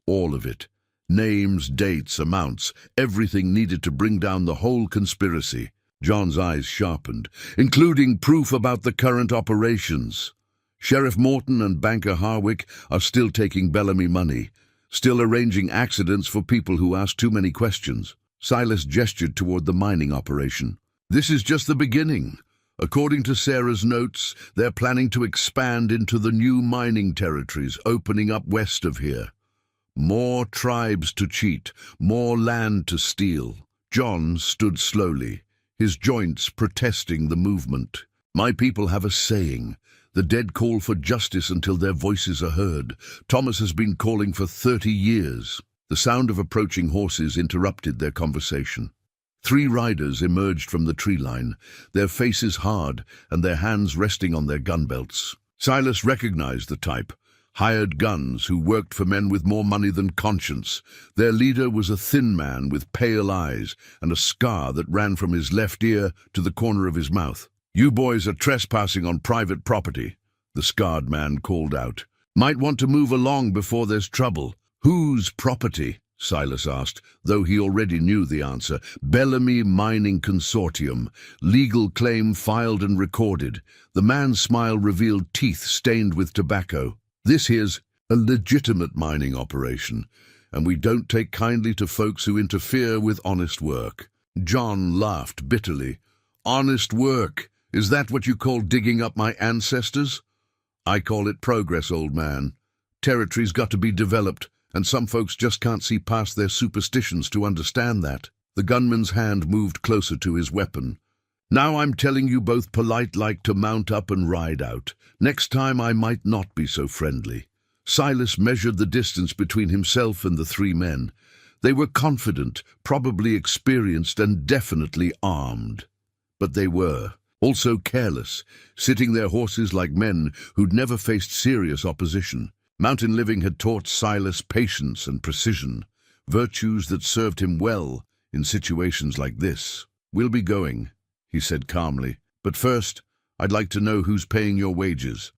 All of it. Names, dates, amounts, everything needed to bring down the whole conspiracy. John's eyes sharpened, including proof about the current operations. Sheriff Morton and Banker Harwick are still taking Bellamy money, still arranging accidents for people who ask too many questions. Silas gestured toward the mining operation. This is just the beginning. According to Sarah's notes, they're planning to expand into the new mining territories opening up west of here. More tribes to cheat, more land to steal. John stood slowly, his joints protesting the movement. My people have a saying. The dead call for justice until their voices are heard. Thomas has been calling for 30 years. The sound of approaching horses interrupted their conversation. 3 riders emerged from the tree line, their faces hard and their hands resting on their gun belts. Silas recognized the type. Hired guns who worked for men with more money than conscience. Their leader was a thin man with pale eyes and a scar that ran from his left ear to the corner of his mouth. You boys are trespassing on private property, the scarred man called out. Might want to move along before there's trouble. Whose property? Silas asked, though he already knew the answer. Bellamy Mining Consortium. Legal claim filed and recorded. The man's smile revealed teeth stained with tobacco. This here's a legitimate mining operation, and we don't take kindly to folks who interfere with honest work. John laughed bitterly. Honest work? Is that what you call digging up my ancestors? I call it progress, old man. Territory's got to be developed, and some folks just can't see past their superstitions to understand that. The gunman's hand moved closer to his weapon. Now I'm telling you both polite-like to mount up and ride out. Next time I might not be so friendly. Silas measured the distance between himself and the 3 men. They were confident, probably experienced, and definitely armed. But they were also careless, sitting their horses like men who'd never faced serious opposition. Mountain living had taught Silas patience and precision, virtues that served him well in situations like this. We'll be going, he said calmly. But first, I'd like to know who's paying your wages.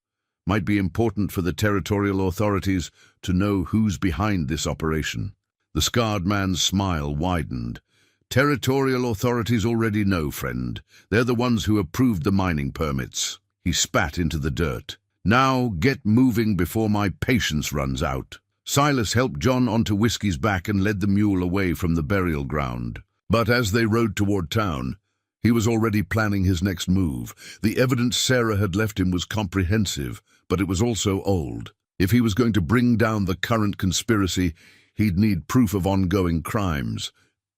Might be important for the territorial authorities to know who's behind this operation. The scarred man's smile widened. Territorial authorities already know, friend. They're the ones who approved the mining permits. He spat into the dirt. Now get moving before my patience runs out. Silas helped John onto Whiskey's back and led the mule away from the burial ground. But as they rode toward town, he was already planning his next move. The evidence Sarah had left him was comprehensive, but it was also old. If he was going to bring down the current conspiracy, he'd need proof of ongoing crimes.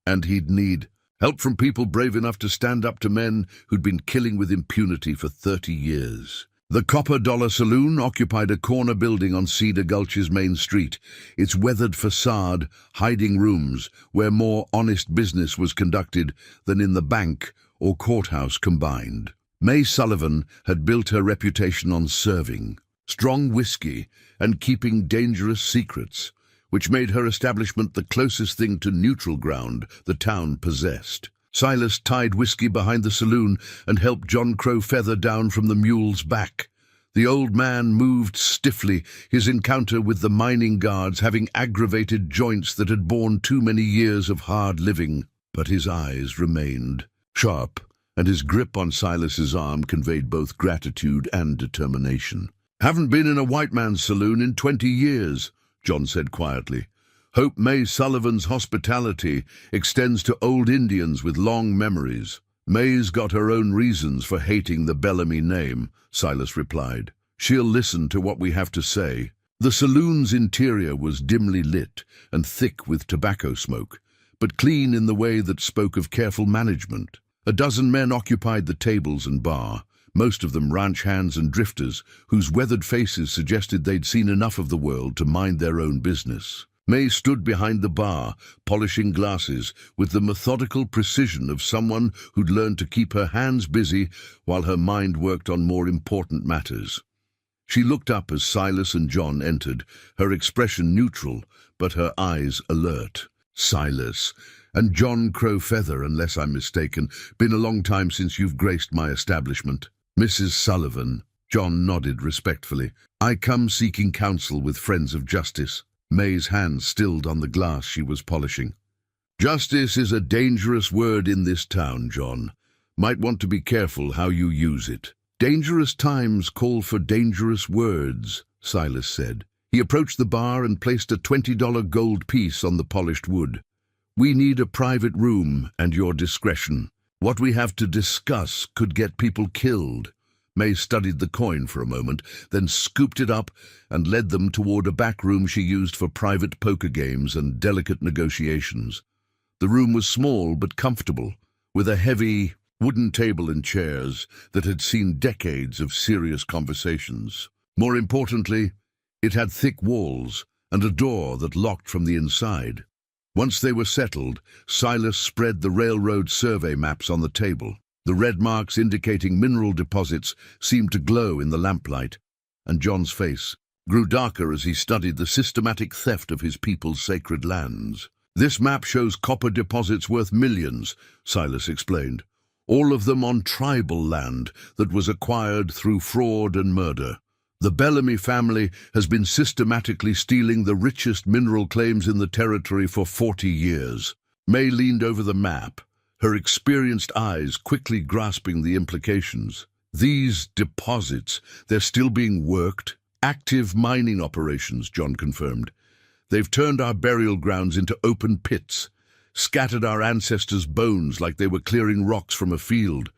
And he'd need help from people brave enough to stand up to men who'd been killing with impunity for 30 years. The Copper Dollar Saloon occupied a corner building on Cedar Gulch's main street, its weathered facade hiding rooms where more honest business was conducted than in the bank or courthouse combined. May Sullivan had built her reputation on serving strong whiskey and keeping dangerous secrets, which made her establishment the closest thing to neutral ground the town possessed. Silas tied whiskey behind the saloon and helped John Crow feather down from the mule's back. The old man moved stiffly, his encounter with the mining guards having aggravated joints that had borne too many years of hard living. But his eyes remained sharp, and his grip on Silas's arm conveyed both gratitude and determination. "Haven't been in a white man's saloon in 20 years, John said quietly. "Hope May Sullivan's hospitality extends to old Indians with long memories." "May's got her own reasons for hating the Bellamy name," Silas replied. "She'll listen to what we have to say." The saloon's interior was dimly lit and thick with tobacco smoke, but clean in the way that spoke of careful management. A dozen men occupied the tables and bar, most of them ranch hands and drifters, whose weathered faces suggested they'd seen enough of the world to mind their own business. May stood behind the bar, polishing glasses, with the methodical precision of someone who'd learned to keep her hands busy while her mind worked on more important matters. She looked up as Silas and John entered, her expression neutral, but her eyes alert. "Silas, and John Crowfeather, unless I'm mistaken. Been a long time since you've graced my establishment." "Mrs. Sullivan," John nodded respectfully. "I come seeking counsel with friends of justice." May's hand stilled on the glass she was polishing. "Justice is a dangerous word in this town, John. Might want to be careful how you use it." "Dangerous times call for dangerous words," Silas said. He approached the bar and placed a $20 gold piece on the polished wood. "We need a private room and your discretion. What we have to discuss could get people killed." May studied the coin for a moment, then scooped it up and led them toward a back room she used for private poker games and delicate negotiations. The room was small but comfortable, with a heavy wooden table and chairs that had seen decades of serious conversations. More importantly, it had thick walls and a door that locked from the inside. Once they were settled, Silas spread the railroad survey maps on the table. The red marks indicating mineral deposits seemed to glow in the lamplight, and John's face grew darker as he studied the systematic theft of his people's sacred lands. "This map shows copper deposits worth millions," Silas explained. "All of them on tribal land that was acquired through fraud and murder. The Bellamy family has been systematically stealing the richest mineral claims in the territory for 40 years. May leaned over the map, her experienced eyes quickly grasping the implications. "These deposits, they're still being worked?" "Active mining operations," John confirmed. "They've turned our burial grounds into open pits, scattered our ancestors' bones like they were clearing rocks from a field."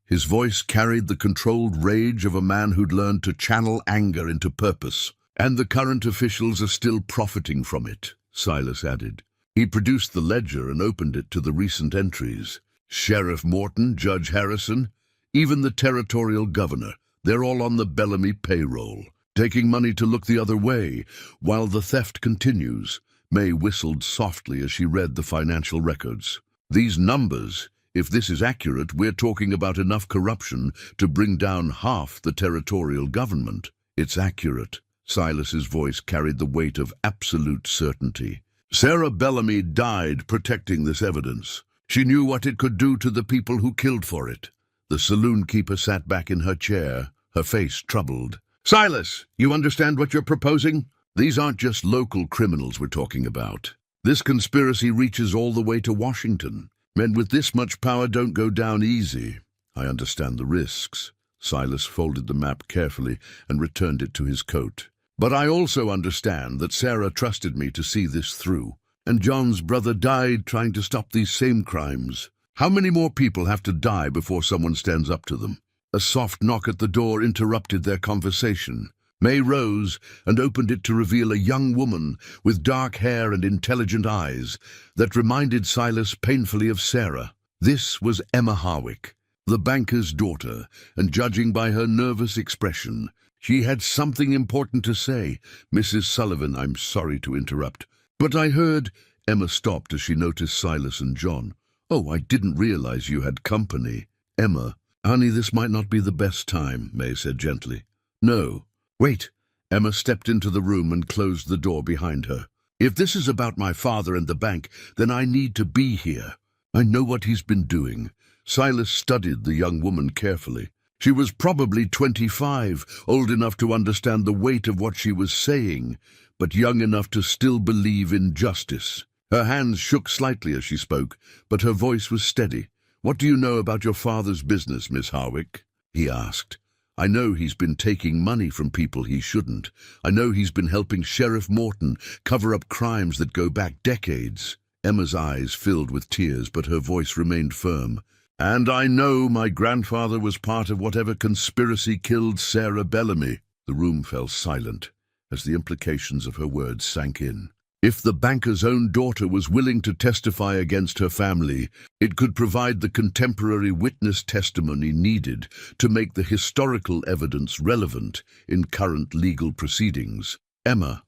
His voice carried the controlled rage of a man who'd learned to channel anger into purpose. "And the current officials are still profiting from it," Silas added. He produced the ledger and opened it to the recent entries. Sheriff Morton, Judge Harrison, even the territorial governor, they're all on the Bellamy payroll, taking money to look the other way while the theft continues. May whistled softly as she read the financial records. "These numbers, if this is accurate, we're talking about enough corruption to bring down half the territorial government." "It's accurate." Silas's voice carried the weight of absolute certainty. "Sarah Bellamy died protecting this evidence. She knew what it could do to the people who killed for it." The saloon keeper sat back in her chair, her face troubled. "Silas, you understand what you're proposing? These aren't just local criminals we're talking about. This conspiracy reaches all the way to Washington. Men with this much power don't go down easy." "I understand the risks." Silas folded the map carefully and returned it to his coat. "But I also understand that Sarah trusted me to see this through. And John's brother died trying to stop these same crimes. How many more people have to die before someone stands up to them?" A soft knock at the door interrupted their conversation. May rose and opened it to reveal a young woman with dark hair and intelligent eyes that reminded Silas painfully of Sarah. This was Emma Harwick, The banker's daughter, and judging by her nervous expression, she had something important to say. "Mrs. Sullivan, I'm sorry to interrupt, but I heard—" Emma stopped as she noticed Silas and John. "Oh, I didn't realize you had company." "Emma, honey, this might not be the best time," May said gently. "No. Wait." Emma stepped into the room and closed the door behind her. "If this is about my father and the bank, then I need to be here. I know what he's been doing." Silas studied the young woman carefully. She was probably 25, old enough to understand the weight of what she was saying, but young enough to still believe in justice. Her hands shook slightly as she spoke, but her voice was steady. "What do you know about your father's business, Miss Harwick?" he asked. "I know he's been taking money from people he shouldn't. I know he's been helping Sheriff Morton cover up crimes that go back decades." Emma's eyes filled with tears, but her voice remained firm. "And I know my grandfather was part of whatever conspiracy killed Sarah Bellamy." The room fell silent as the implications of her words sank in. If the banker's own daughter was willing to testify against her family, it could provide the contemporary witness testimony needed to make the historical evidence relevant in current legal proceedings. "Emma,"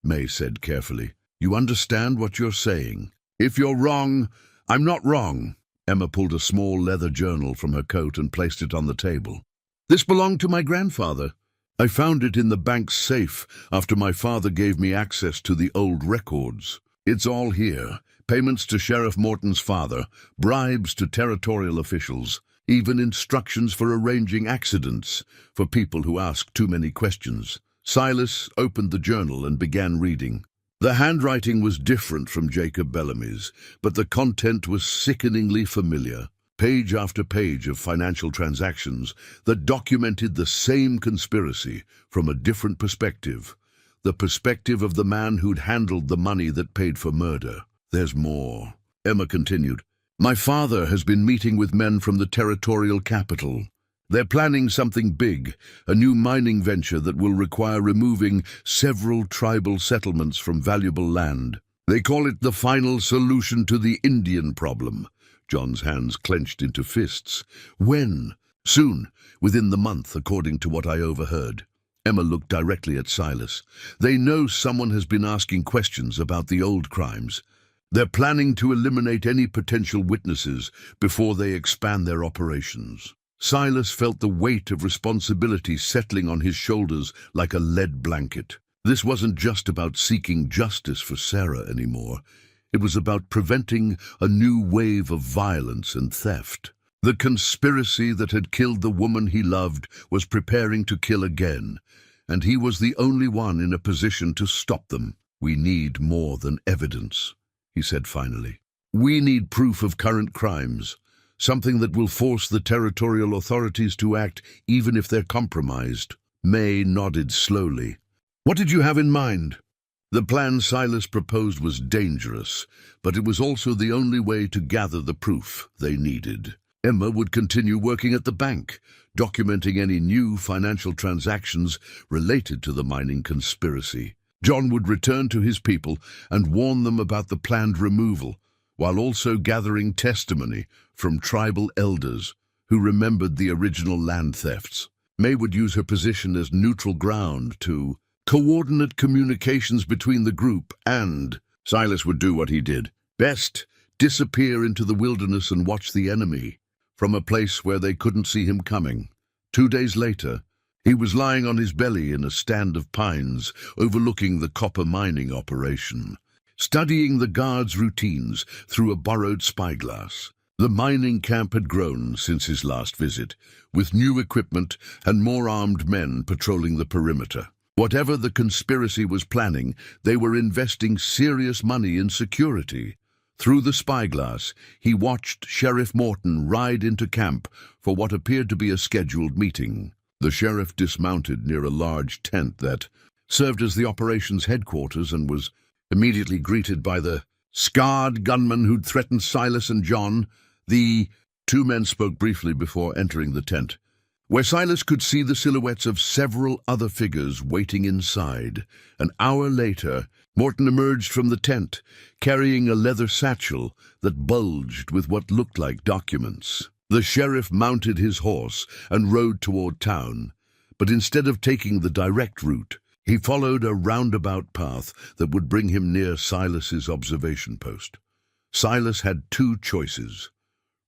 May said carefully, "you understand what you're saying. If you're wrong, I'm not wrong." Emma pulled a small leather journal from her coat and placed it on the table. "This belonged to my grandfather. I found it in the bank's safe after my father gave me access to the old records. It's all here. Payments to Sheriff Morton's father, bribes to territorial officials, even instructions for arranging accidents for people who ask too many questions." Silas opened the journal and began reading. The handwriting was different from Jacob Bellamy's, but the content was sickeningly familiar. Page after page of financial transactions that documented the same conspiracy from a different perspective. The perspective of the man who'd handled the money that paid for murder. "There's more," Emma continued. "My father has been meeting with men from the territorial capital. They're planning something big, a new mining venture that will require removing several tribal settlements from valuable land. They call it the final solution to the Indian problem." John's hands clenched into fists. "When?" "Soon, within the month, according to what I overheard." Emma looked directly at Silas. "They know someone has been asking questions about the old crimes. They're planning to eliminate any potential witnesses before they expand their operations." Silas felt the weight of responsibility settling on his shoulders like a lead blanket. This wasn't just about seeking justice for Sarah anymore. It was about preventing a new wave of violence and theft. The conspiracy that had killed the woman he loved was preparing to kill again, and he was the only one in a position to stop them. "We need more than evidence," he said finally. "We need proof of current crimes. Something that will force the territorial authorities to act even if they're compromised." May nodded slowly. "What did you have in mind?" The plan Silas proposed was dangerous, but it was also the only way to gather the proof they needed. Emma would continue working at the bank, documenting any new financial transactions related to the mining conspiracy. John would return to his people and warn them about the planned removal, while also gathering testimony from tribal elders who remembered the original land thefts. May would use her position as neutral ground to coordinate communications between the group, and Silas would do what he did best, disappear into the wilderness and watch the enemy from a place where they couldn't see him coming. 2 days later, he was lying on his belly in a stand of pines overlooking the copper mining operation, studying the guards' routines through a borrowed spyglass. The mining camp had grown since his last visit, with new equipment and more armed men patrolling the perimeter. Whatever the conspiracy was planning, they were investing serious money in security. Through the spyglass, he watched Sheriff Morton ride into camp for what appeared to be a scheduled meeting. The sheriff dismounted near a large tent that served as the operations headquarters and was immediately greeted by the scarred gunman who'd threatened Silas and John. The 2 men spoke briefly before entering the tent, where Silas could see the silhouettes of several other figures waiting inside. An hour later, Morton emerged from the tent, carrying a leather satchel that bulged with what looked like documents. The sheriff mounted his horse and rode toward town, but instead of taking the direct route, he followed a roundabout path that would bring him near Silas's observation post. Silas had two choices: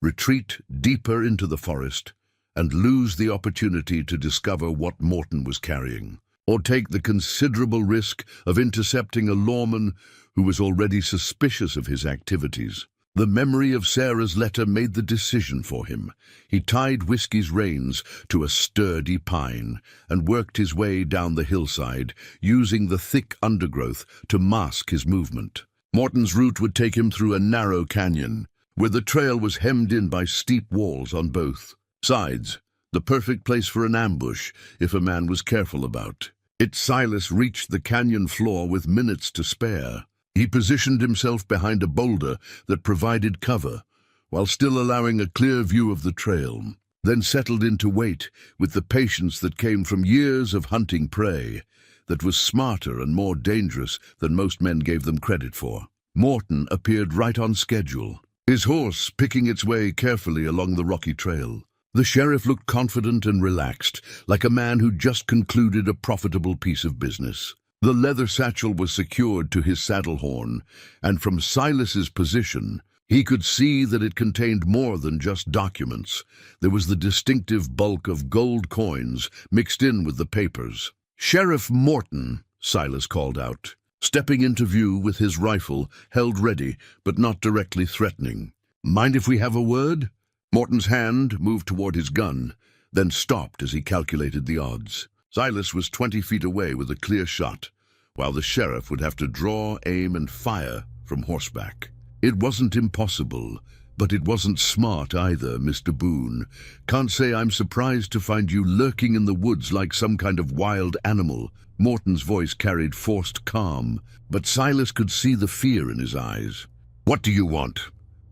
retreat deeper into the forest and lose the opportunity to discover what Morton was carrying, or take the considerable risk of intercepting a lawman who was already suspicious of his activities. The memory of Sarah's letter made the decision for him. He tied Whiskey's reins to a sturdy pine and worked his way down the hillside, using the thick undergrowth to mask his movement. Morton's route would take him through a narrow canyon, where the trail was hemmed in by steep walls on both sides, the perfect place for an ambush if a man was careful about it. Silas reached the canyon floor with minutes to spare. He positioned himself behind a boulder that provided cover, while still allowing a clear view of the trail, then settled into wait with the patience that came from years of hunting prey that was smarter and more dangerous than most men gave them credit for. Morton appeared right on schedule, his horse picking its way carefully along the rocky trail. The sheriff looked confident and relaxed, like a man who'd just concluded a profitable piece of business. The leather satchel was secured to his saddle horn, and from Silas's position, he could see that it contained more than just documents. There was the distinctive bulk of gold coins mixed in with the papers. "Sheriff Morton," Silas called out, stepping into view with his rifle held ready but not directly threatening. "Mind if we have a word?" Morton's hand moved toward his gun, then stopped as he calculated the odds. Silas was 20 feet away with a clear shot, while the sheriff would have to draw, aim, and fire from horseback. It wasn't impossible, but it wasn't smart either, Mr. Boone. Can't say I'm surprised to find you lurking in the woods like some kind of wild animal. Morton's voice carried forced calm, but Silas could see the fear in his eyes. "What do you want?"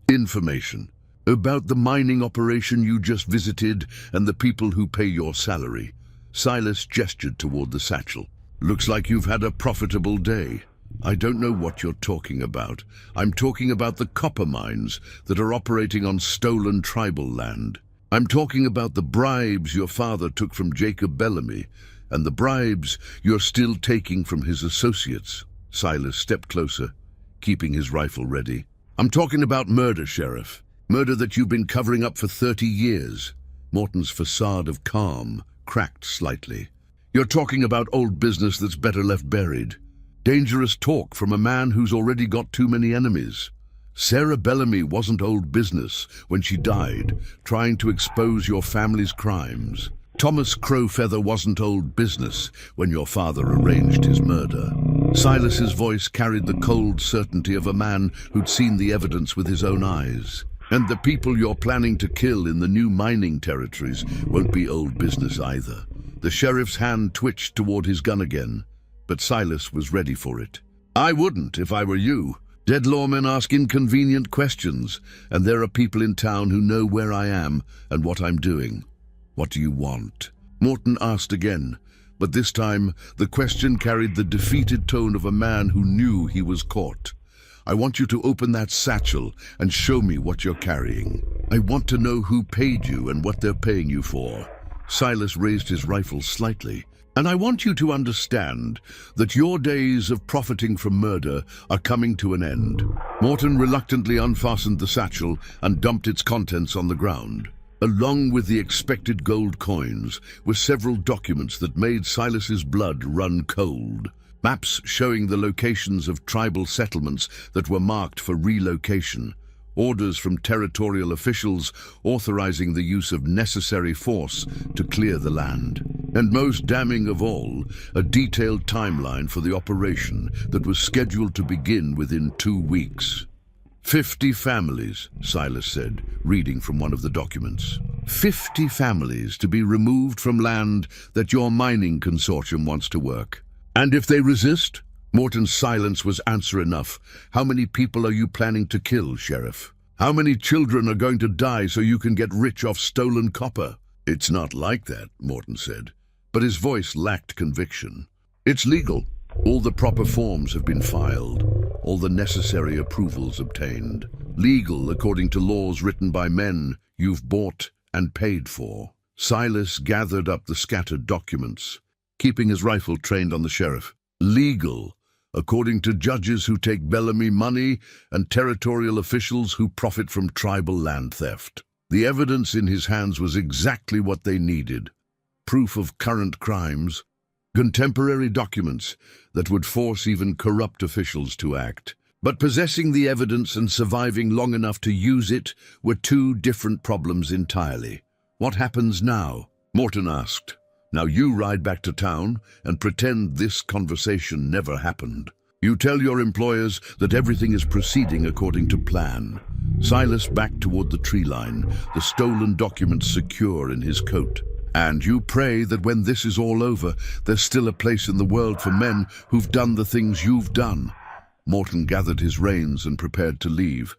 "Information. About the mining operation you just visited and the people who pay your salary." Silas gestured toward the satchel. "Looks like you've had a profitable day." "I don't know what you're talking about. I'm talking about the copper mines that are operating on stolen tribal land. I'm talking about the bribes your father took from Jacob Bellamy and the bribes you're still taking from his associates." Silas stepped closer, keeping his rifle ready. "I'm talking about murder, Sheriff. Murder that you've been covering up for 30 years. Morton's facade of calm cracked slightly. "You're talking about old business that's better left buried. Dangerous talk from a man who's already got too many enemies. Sarah Bellamy wasn't old business when she died, trying to expose your family's crimes. Thomas Crowfeather wasn't old business when your father arranged his murder." Silas's voice carried the cold certainty of a man who'd seen the evidence with his own eyes. "And the people you're planning to kill in the new mining territories won't be old business either." The sheriff's hand twitched toward his gun again, but Silas was ready for it. "I wouldn't if I were you. Dead lawmen ask inconvenient questions, and there are people in town who know where I am and what I'm doing." "What do you want?" Morton asked again, but this time the question carried the defeated tone of a man who knew he was caught. "I want you to open that satchel and show me what you're carrying. I want to know who paid you and what they're paying you for." Silas raised his rifle slightly. "And I want you to understand that your days of profiting from murder are coming to an end." Morton reluctantly unfastened the satchel and dumped its contents on the ground. Along with the expected gold coins were several documents that made Silas's blood run cold. Maps showing the locations of tribal settlements that were marked for relocation, orders from territorial officials authorizing the use of necessary force to clear the land, and most damning of all, a detailed timeline for the operation that was scheduled to begin within 2 weeks. 50 families, Silas said, reading from one of the documents. 50 families to be removed from land that your mining consortium wants to work. "And if they resist?" Morton's silence was answer enough. "How many people are you planning to kill, Sheriff? How many children are going to die so you can get rich off stolen copper?" "It's not like that," Morton said, but his voice lacked conviction. "It's legal. All the proper forms have been filed, all the necessary approvals obtained. Legal according to laws written by men you've bought and paid for. Silas gathered up the scattered documents, keeping his rifle trained on the sheriff. Legal, according to judges who take Bellamy money and territorial officials who profit from tribal land theft. The evidence in his hands was exactly what they needed. Proof of current crimes, contemporary documents that would force even corrupt officials to act. But possessing the evidence and surviving long enough to use it were two different problems entirely. What happens now? Morton asked. Now you ride back to town and pretend this conversation never happened. You tell your employers that everything is proceeding according to plan. Silas backed toward the tree line, the stolen documents secure in his coat. And you pray that when this is all over, there's still a place in the world for men who've done the things you've done. Morton gathered his reins and prepared to leave,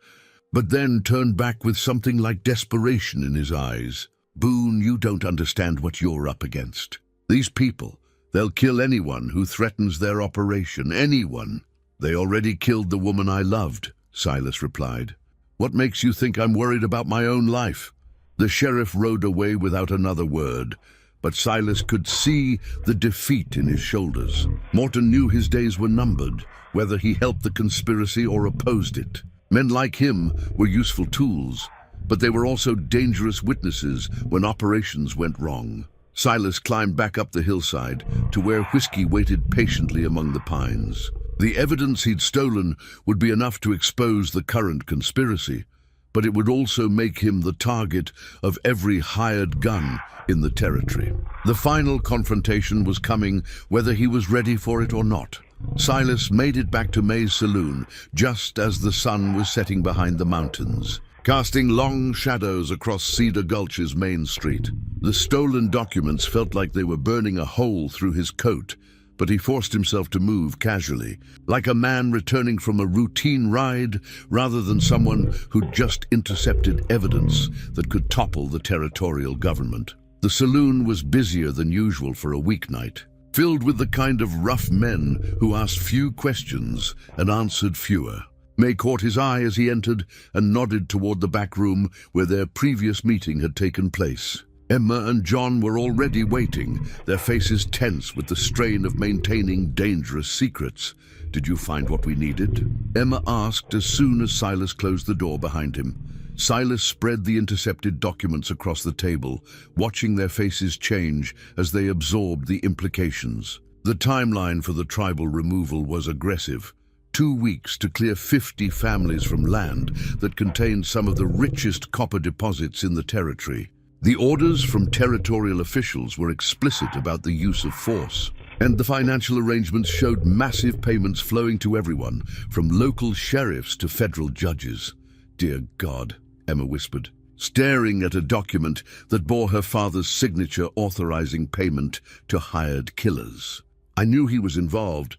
but then turned back with something like desperation in his eyes. Boone, you don't understand what you're up against. These people, they'll kill anyone who threatens their operation, anyone. They already killed the woman I loved, Silas replied. What makes you think I'm worried about my own life? The sheriff rode away without another word, but Silas could see the defeat in his shoulders. Morton knew his days were numbered, whether he helped the conspiracy or opposed it. Men like him were useful tools, but they were also dangerous witnesses when operations went wrong. Silas climbed back up the hillside to where Whiskey waited patiently among the pines. The evidence he'd stolen would be enough to expose the current conspiracy, but it would also make him the target of every hired gun in the territory. The final confrontation was coming, whether he was ready for it or not. Silas made it back to May's saloon just as the sun was setting behind the mountains, casting long shadows across Cedar Gulch's main street. The stolen documents felt like they were burning a hole through his coat, but he forced himself to move casually, like a man returning from a routine ride rather than someone who'd just intercepted evidence that could topple the territorial government. The saloon was busier than usual for a weeknight, filled with the kind of rough men who asked few questions and answered fewer. May caught his eye as he entered and nodded toward the back room where their previous meeting had taken place. Emma and John were already waiting, their faces tense with the strain of maintaining dangerous secrets. "Did you find what we needed?" Emma asked as soon as Silas closed the door behind him. Silas spread the intercepted documents across the table, watching their faces change as they absorbed the implications. The timeline for the tribal removal was aggressive. 2 weeks to clear 50 families from land that contained some of the richest copper deposits in the territory. The orders from territorial officials were explicit about the use of force, and the financial arrangements showed massive payments flowing to everyone, from local sheriffs to federal judges. "Dear God," Emma whispered, staring at a document that bore her father's signature authorizing payment to hired killers. "I knew he was involved,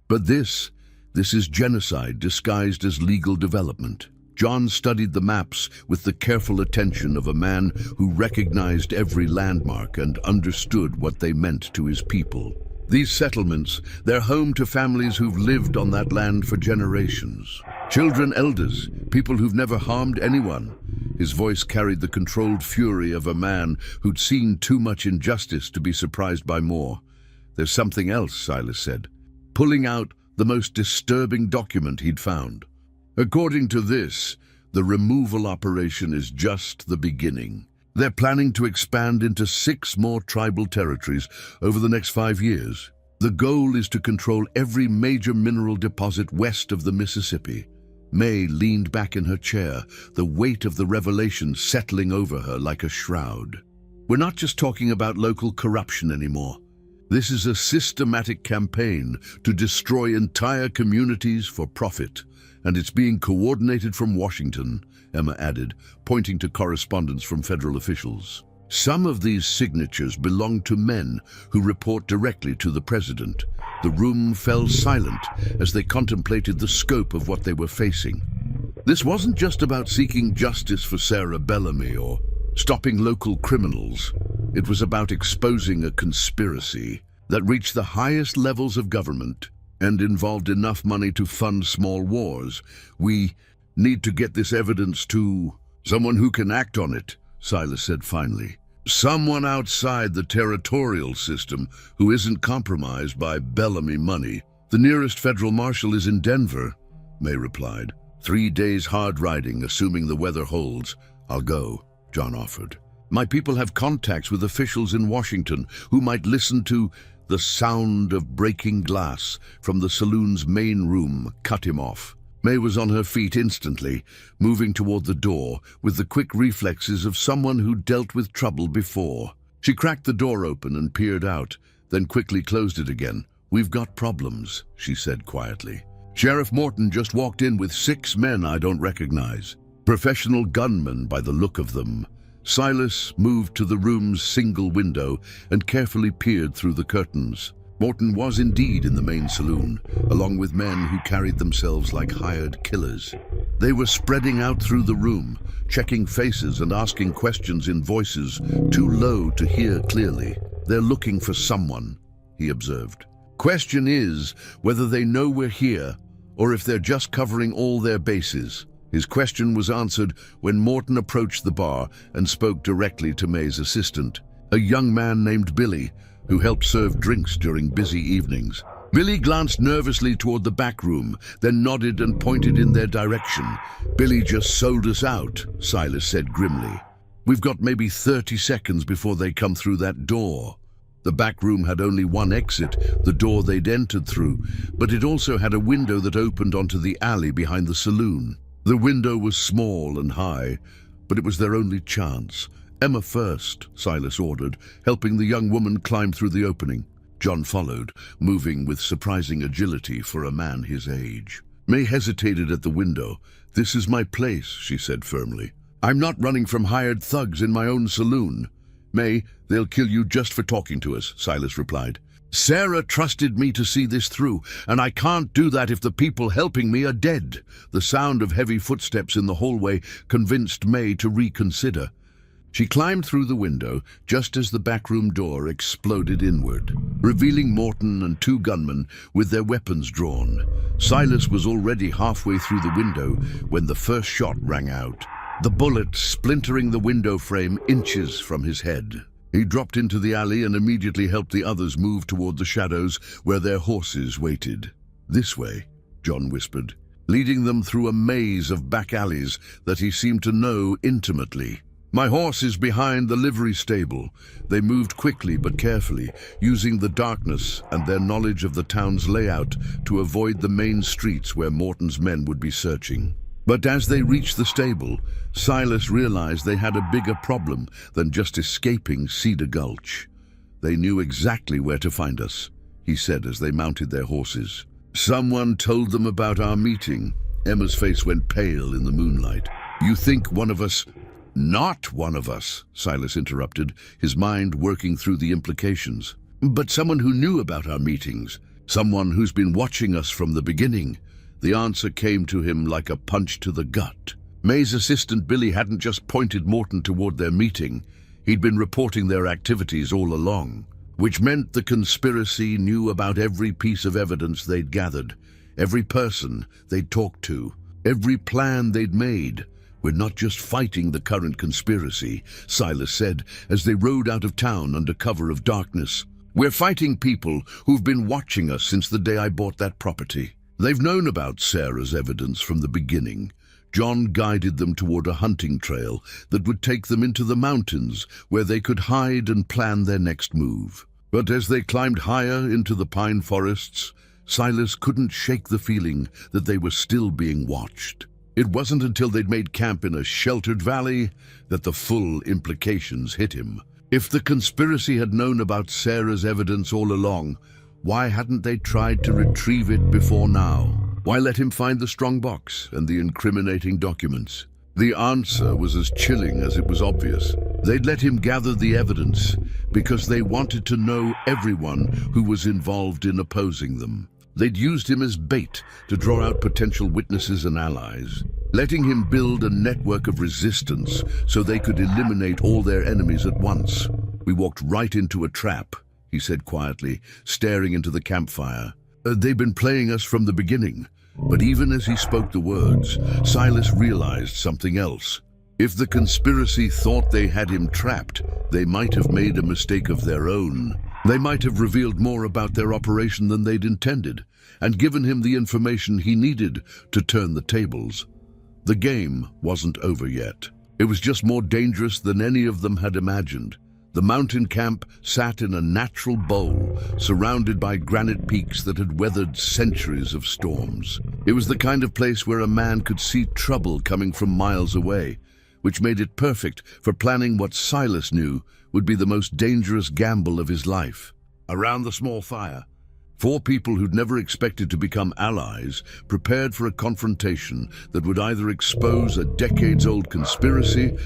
but this is genocide disguised as legal development." John studied the maps with the careful attention of a man who recognized every landmark and understood what they meant to his people. These settlements, they're home to families who've lived on that land for generations. Children, elders, people who've never harmed anyone. His voice carried the controlled fury of a man who'd seen too much injustice to be surprised by more. "There's something else," Silas said, pulling out the most disturbing document he'd found. "According to this, the removal operation is just the beginning. They're planning to expand into 6 more tribal territories over the next 5 years. The goal is to control every major mineral deposit west of the Mississippi." May leaned back in her chair, the weight of the revelation settling over her like a shroud. "We're not just talking about local corruption anymore. This is a systematic campaign to destroy entire communities for profit. And it's being coordinated from Washington," Emma added, pointing to correspondence from federal officials. "Some of these signatures belong to men who report directly to the president." The room fell silent as they contemplated the scope of what they were facing. This wasn't just about seeking justice for Sarah Bellamy or stopping local criminals. It was about exposing a conspiracy that reached the highest levels of government and involved enough money to fund small wars. "We need to get this evidence to someone who can act on it," Silas said finally. Someone outside the territorial system who isn't compromised by Bellamy money. The nearest federal marshal is in Denver, May replied. 3 days hard riding, assuming the weather holds. I'll go, John offered. My people have contacts with officials in Washington who might listen to the sound of breaking glass from the saloon's main room cut him off. May was on her feet instantly, moving toward the door with the quick reflexes of someone who dealt with trouble before. She cracked the door open and peered out, then quickly closed it again. We've got problems, she said quietly. Sheriff Morton just walked in with 6 men I don't recognize. Professional gunmen by the look of them. Silas moved to the room's single window and carefully peered through the curtains. Morton was indeed in the main saloon, along with men who carried themselves like hired killers. They were spreading out through the room, checking faces and asking questions in voices too low to hear clearly. They're looking for someone, he observed. Question is whether they know we're here or if they're just covering all their bases. His question was answered when Morton approached the bar and spoke directly to May's assistant, a young man named Billy, who helped serve drinks during busy evenings. Billy glanced nervously toward the back room, then nodded and pointed in their direction. Billy just sold us out, Silas said grimly. We've got maybe 30 seconds before they come through that door. The back room had only one exit, the door they'd entered through, but it also had a window that opened onto the alley behind the saloon. The window was small and high, but it was their only chance. Emma first, Silas ordered, helping the young woman climb through the opening. John followed, moving with surprising agility for a man his age. May hesitated at the window. This is my place, she said firmly. I'm not running from hired thugs in my own saloon. May, they'll kill you just for talking to us, Silas replied. Sarah trusted me to see this through, and I can't do that if the people helping me are dead. The sound of heavy footsteps in the hallway convinced May to reconsider. She climbed through the window just as the backroom door exploded inward, revealing Morton and 2 gunmen with their weapons drawn. Silas was already halfway through the window when the first shot rang out, the bullet splintering the window frame inches from his head. He dropped into the alley and immediately helped the others move toward the shadows where their horses waited. This way, John whispered, leading them through a maze of back alleys that he seemed to know intimately. My horse is behind the livery stable. They moved quickly but carefully, using the darkness and their knowledge of the town's layout to avoid the main streets where Morton's men would be searching. But as they reached the stable, Silas realized they had a bigger problem than just escaping Cedar Gulch. They knew exactly where to find us, he said as they mounted their horses. Someone told them about our meeting. Emma's face went pale in the moonlight. You think one of us... Not one of us, Silas interrupted, his mind working through the implications. But someone who knew about our meetings. Someone who's been watching us from the beginning. The answer came to him like a punch to the gut. May's assistant Billy hadn't just pointed Morton toward their meeting. He'd been reporting their activities all along, which meant the conspiracy knew about every piece of evidence they'd gathered, every person they'd talked to, every plan they'd made. We're not just fighting the current conspiracy, Silas said as they rode out of town under cover of darkness. We're fighting people who've been watching us since the day I bought that property. They've known about Sarah's evidence from the beginning. John guided them toward a hunting trail that would take them into the mountains where they could hide and plan their next move. But as they climbed higher into the pine forests, Silas couldn't shake the feeling that they were still being watched. It wasn't until they'd made camp in a sheltered valley that the full implications hit him. If the conspiracy had known about Sarah's evidence all along, why hadn't they tried to retrieve it before now? Why let him find the strongbox and the incriminating documents? The answer was as chilling as it was obvious. They'd let him gather the evidence because they wanted to know everyone who was involved in opposing them. They'd used him as bait to draw out potential witnesses and allies, letting him build a network of resistance so they could eliminate all their enemies at once. We walked right into a trap, he said quietly, staring into the campfire. They've been playing us from the beginning. But even as he spoke the words, Silas realized something else. If the conspiracy thought they had him trapped, they might have made a mistake of their own. They might have revealed more about their operation than they'd intended, and given him the information he needed to turn the tables. The game wasn't over yet. It was just more dangerous than any of them had imagined. The mountain camp sat in a natural bowl, surrounded by granite peaks that had weathered centuries of storms. It was the kind of place where a man could see trouble coming from miles away, which made it perfect for planning what Silas knew would be the most dangerous gamble of his life. Around the small fire, 4 people who'd never expected to become allies prepared for a confrontation that would either expose a decades-old conspiracy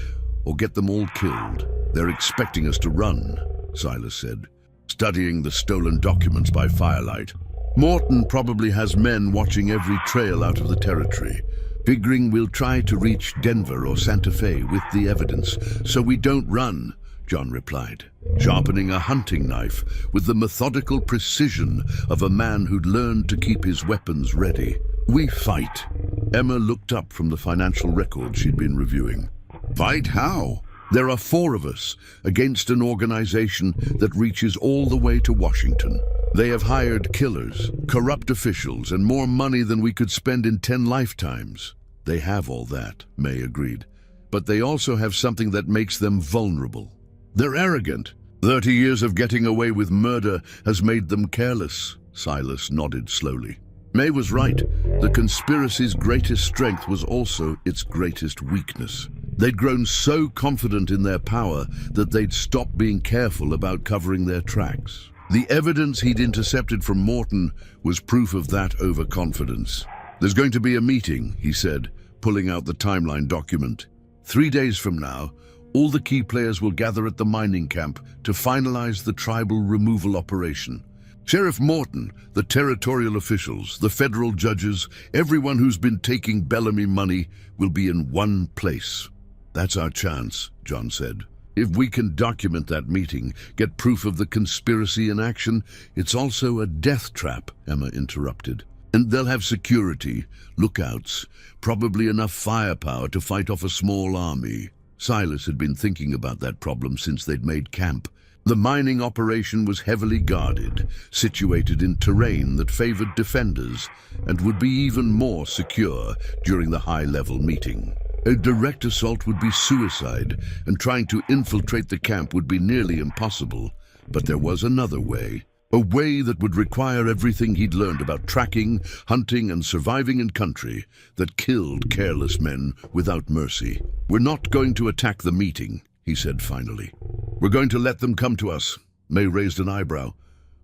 or get them all killed. "They're expecting us to run," Silas said, studying the stolen documents by firelight. "Morton probably has men watching every trail out of the territory, figuring we'll try to reach Denver or Santa Fe with the evidence, so we don't run," John replied, sharpening a hunting knife with the methodical precision of a man who'd learned to keep his weapons ready. "We fight." Emma looked up from the financial records she'd been reviewing. "Fight how?" "There are 4 of us against an organization that reaches all the way to Washington. They have hired killers, corrupt officials, and more money than we could spend in 10 lifetimes. "They have all that," May agreed. "But they also have something that makes them vulnerable. They're arrogant. 30 years of getting away with murder has made them careless." Silas nodded slowly. May was right. The conspiracy's greatest strength was also its greatest weakness. They'd grown so confident in their power that they'd stopped being careful about covering their tracks. The evidence he'd intercepted from Morton was proof of that overconfidence. "There's going to be a meeting," he said, pulling out the timeline document. 3 days from now, all the key players will gather at the mining camp to finalize the tribal removal operation. Sheriff Morton, the territorial officials, the federal judges, everyone who's been taking Bellamy money will be in one place. "That's our chance," John said. "If we can document that meeting, get proof of the conspiracy in action, it's also a death trap," Emma interrupted. "And they'll have security, lookouts, probably enough firepower to fight off a small army." Silas had been thinking about that problem since they'd made camp. The mining operation was heavily guarded, situated in terrain that favored defenders, and would be even more secure during the high-level meeting. A direct assault would be suicide, and trying to infiltrate the camp would be nearly impossible. But there was another way. A way that would require everything he'd learned about tracking, hunting, and surviving in country that killed careless men without mercy. "We're not going to attack the meeting," he said finally. "We're going to let them come to us." May raised an eyebrow.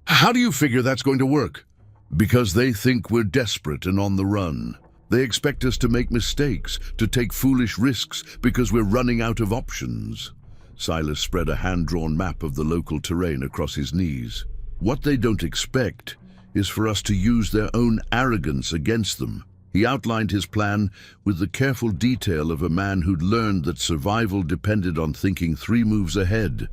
"How do you figure that's going to work?" "Because they think we're desperate and on the run. They expect us to make mistakes, to take foolish risks because we're running out of options." Silas spread a hand-drawn map of the local terrain across his knees. "What they don't expect is for us to use their own arrogance against them." He outlined his plan with the careful detail of a man who'd learned that survival depended on thinking 3 moves ahead.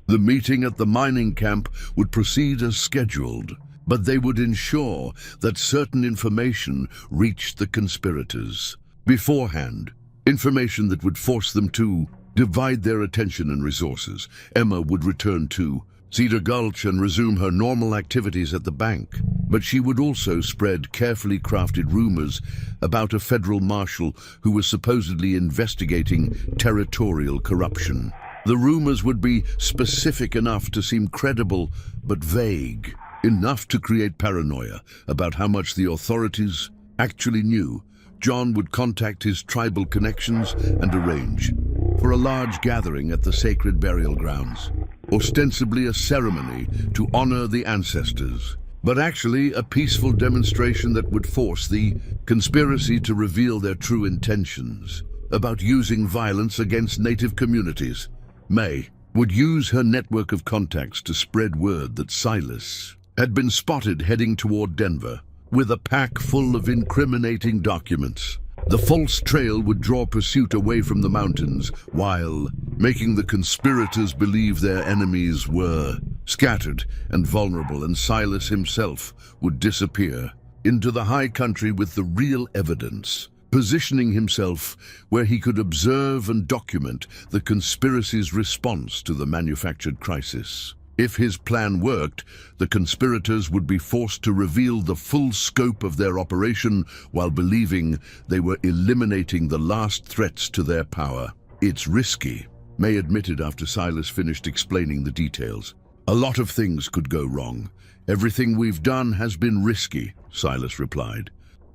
The meeting at the mining camp would proceed as scheduled, but they would ensure that certain information reached the conspirators beforehand, information that would force them to divide their attention and resources. Emma would return to Cedar Gulch and resume her normal activities at the bank, but she would also spread carefully crafted rumors about a federal marshal who was supposedly investigating territorial corruption. The rumors would be specific enough to seem credible, but vague enough to create paranoia about how much the authorities actually knew. John would contact his tribal connections and arrange for a large gathering at the sacred burial grounds, ostensibly a ceremony to honor the ancestors, but actually a peaceful demonstration that would force the conspiracy to reveal their true intentions about using violence against native communities. May would use her network of contacts to spread word that Silas had been spotted heading toward Denver with a pack full of incriminating documents. The false trail would draw pursuit away from the mountains while making the conspirators believe their enemies were scattered and vulnerable, and Silas himself would disappear into the high country with the real evidence. positioning himself where he could observe and document the conspiracy's response to the manufactured crisis. If his plan worked, the conspirators would be forced to reveal the full scope of their operation while believing they were eliminating the last threats to their power. "It's risky," May admitted after Silas finished explaining the details. "A lot of things could go wrong. Everything we've done has been risky," Silas replied.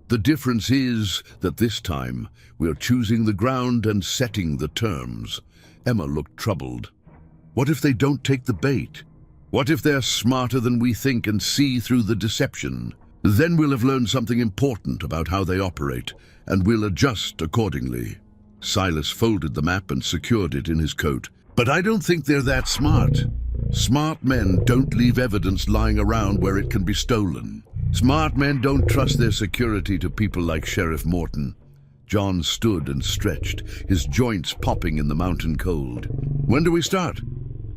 "The difference is that this time we're choosing the ground and setting the terms." Emma looked troubled. "What if they don't take the bait? What if they're smarter than we think and see through the deception? Then we'll have learned something important about how they operate, and we'll adjust accordingly." Silas folded the map and secured it in his coat. "But I don't think they're that smart. Smart men don't leave evidence lying around where it can be stolen. Smart men don't trust their security to people like Sheriff Morton." John stood and stretched, his joints popping in the mountain cold. "When do we start?"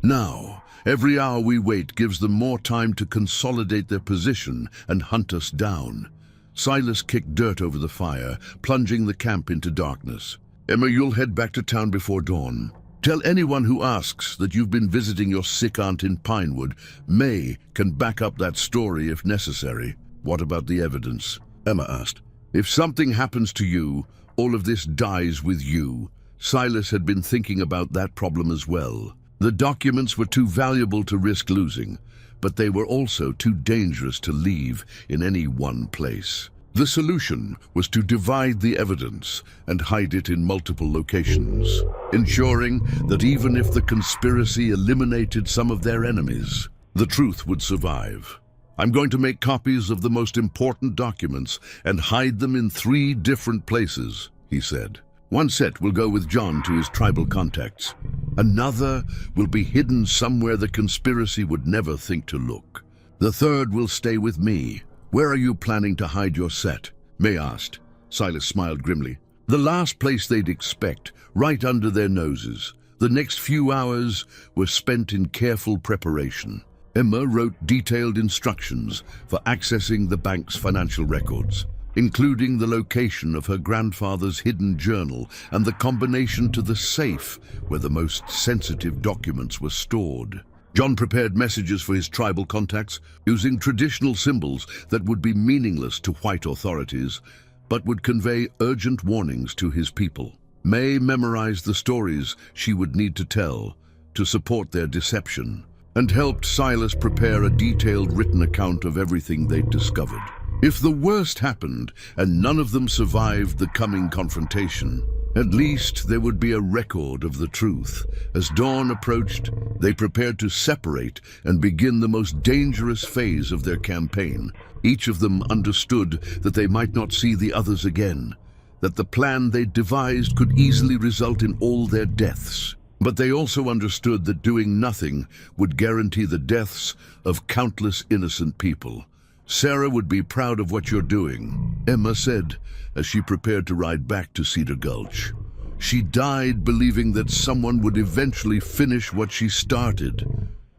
"Now. Every hour we wait gives them more time to consolidate their position and hunt us down." Silas kicked dirt over the fire, plunging the camp into darkness. "Emma, you'll head back to town before dawn. Tell anyone who asks that you've been visiting your sick aunt in Pinewood. May can back up that story if necessary." "What about the evidence?" Emma asked. "If something happens to you, all of this dies with you." Silas had been thinking about that problem as well. The documents were too valuable to risk losing, but they were also too dangerous to leave in any one place. The solution was to divide the evidence and hide it in multiple locations, ensuring that even if the conspiracy eliminated some of their enemies, the truth would survive. "I'm going to make copies of the most important documents and hide them in 3 different places," he said. "One set will go with John to his tribal contacts. Another will be hidden somewhere the conspiracy would never think to look. The third will stay with me. Where are you planning to hide your set?" May asked. Silas smiled grimly. "The last place they'd expect, right under their noses." The next few hours were spent in careful preparation. Emma wrote detailed instructions for accessing the bank's financial records, including the location of her grandfather's hidden journal and the combination to the safe where the most sensitive documents were stored. John prepared messages for his tribal contacts using traditional symbols that would be meaningless to white authorities, but would convey urgent warnings to his people. May memorized the stories she would need to tell to support their deception, and helped Silas prepare a detailed written account of everything they'd discovered. If the worst happened and none of them survived the coming confrontation, at least there would be a record of the truth. As dawn approached, they prepared to separate and begin the most dangerous phase of their campaign. Each of them understood that they might not see the others again, that the plan they devised could easily result in all their deaths. But they also understood that doing nothing would guarantee the deaths of countless innocent people. "Sarah would be proud of what you're doing," Emma said as she prepared to ride back to Cedar Gulch. "She died believing that someone would eventually finish what she started."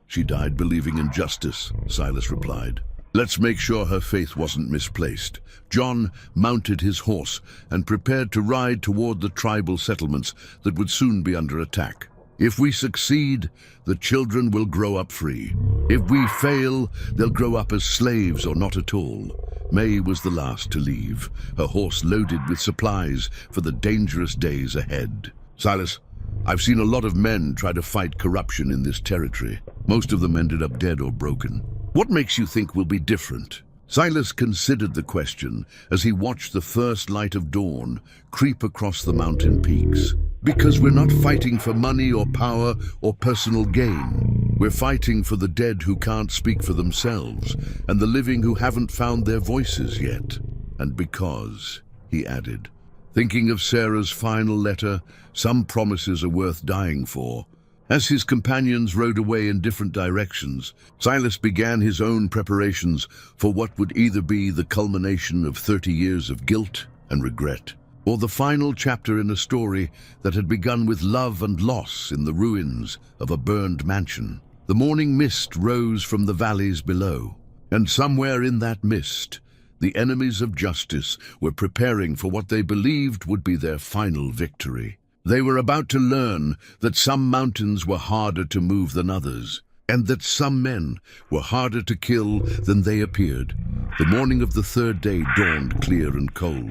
"She died believing in justice," Silas replied. "Let's make sure her faith wasn't misplaced." John mounted his horse and prepared to ride toward the tribal settlements that would soon be under attack. "If we succeed, the children will grow up free. If we fail, they'll grow up as slaves or not at all." May was the last to leave, her horse loaded with supplies for the dangerous days ahead. "Silas, I've seen a lot of men try to fight corruption in this territory. Most of them ended up dead or broken. What makes you think we'll be different?" Silas considered the question as he watched the first light of dawn creep across the mountain peaks. "Because we're not fighting for money or power or personal gain. We're fighting for the dead who can't speak for themselves and the living who haven't found their voices yet. And because," he added, thinking of Sarah's final letter, "some promises are worth dying for." As his companions rode away in different directions, Silas began his own preparations for what would either be the culmination of 30 years of guilt and regret, or the final chapter in a story that had begun with love and loss in the ruins of a burned mansion. The morning mist rose from the valleys below, and somewhere in that mist, The enemies of justice were preparing for what they believed would be their final victory. They were about to learn that some mountains were harder to move than others, and that some men were harder to kill than they appeared. The morning of the third day dawned clear and cold,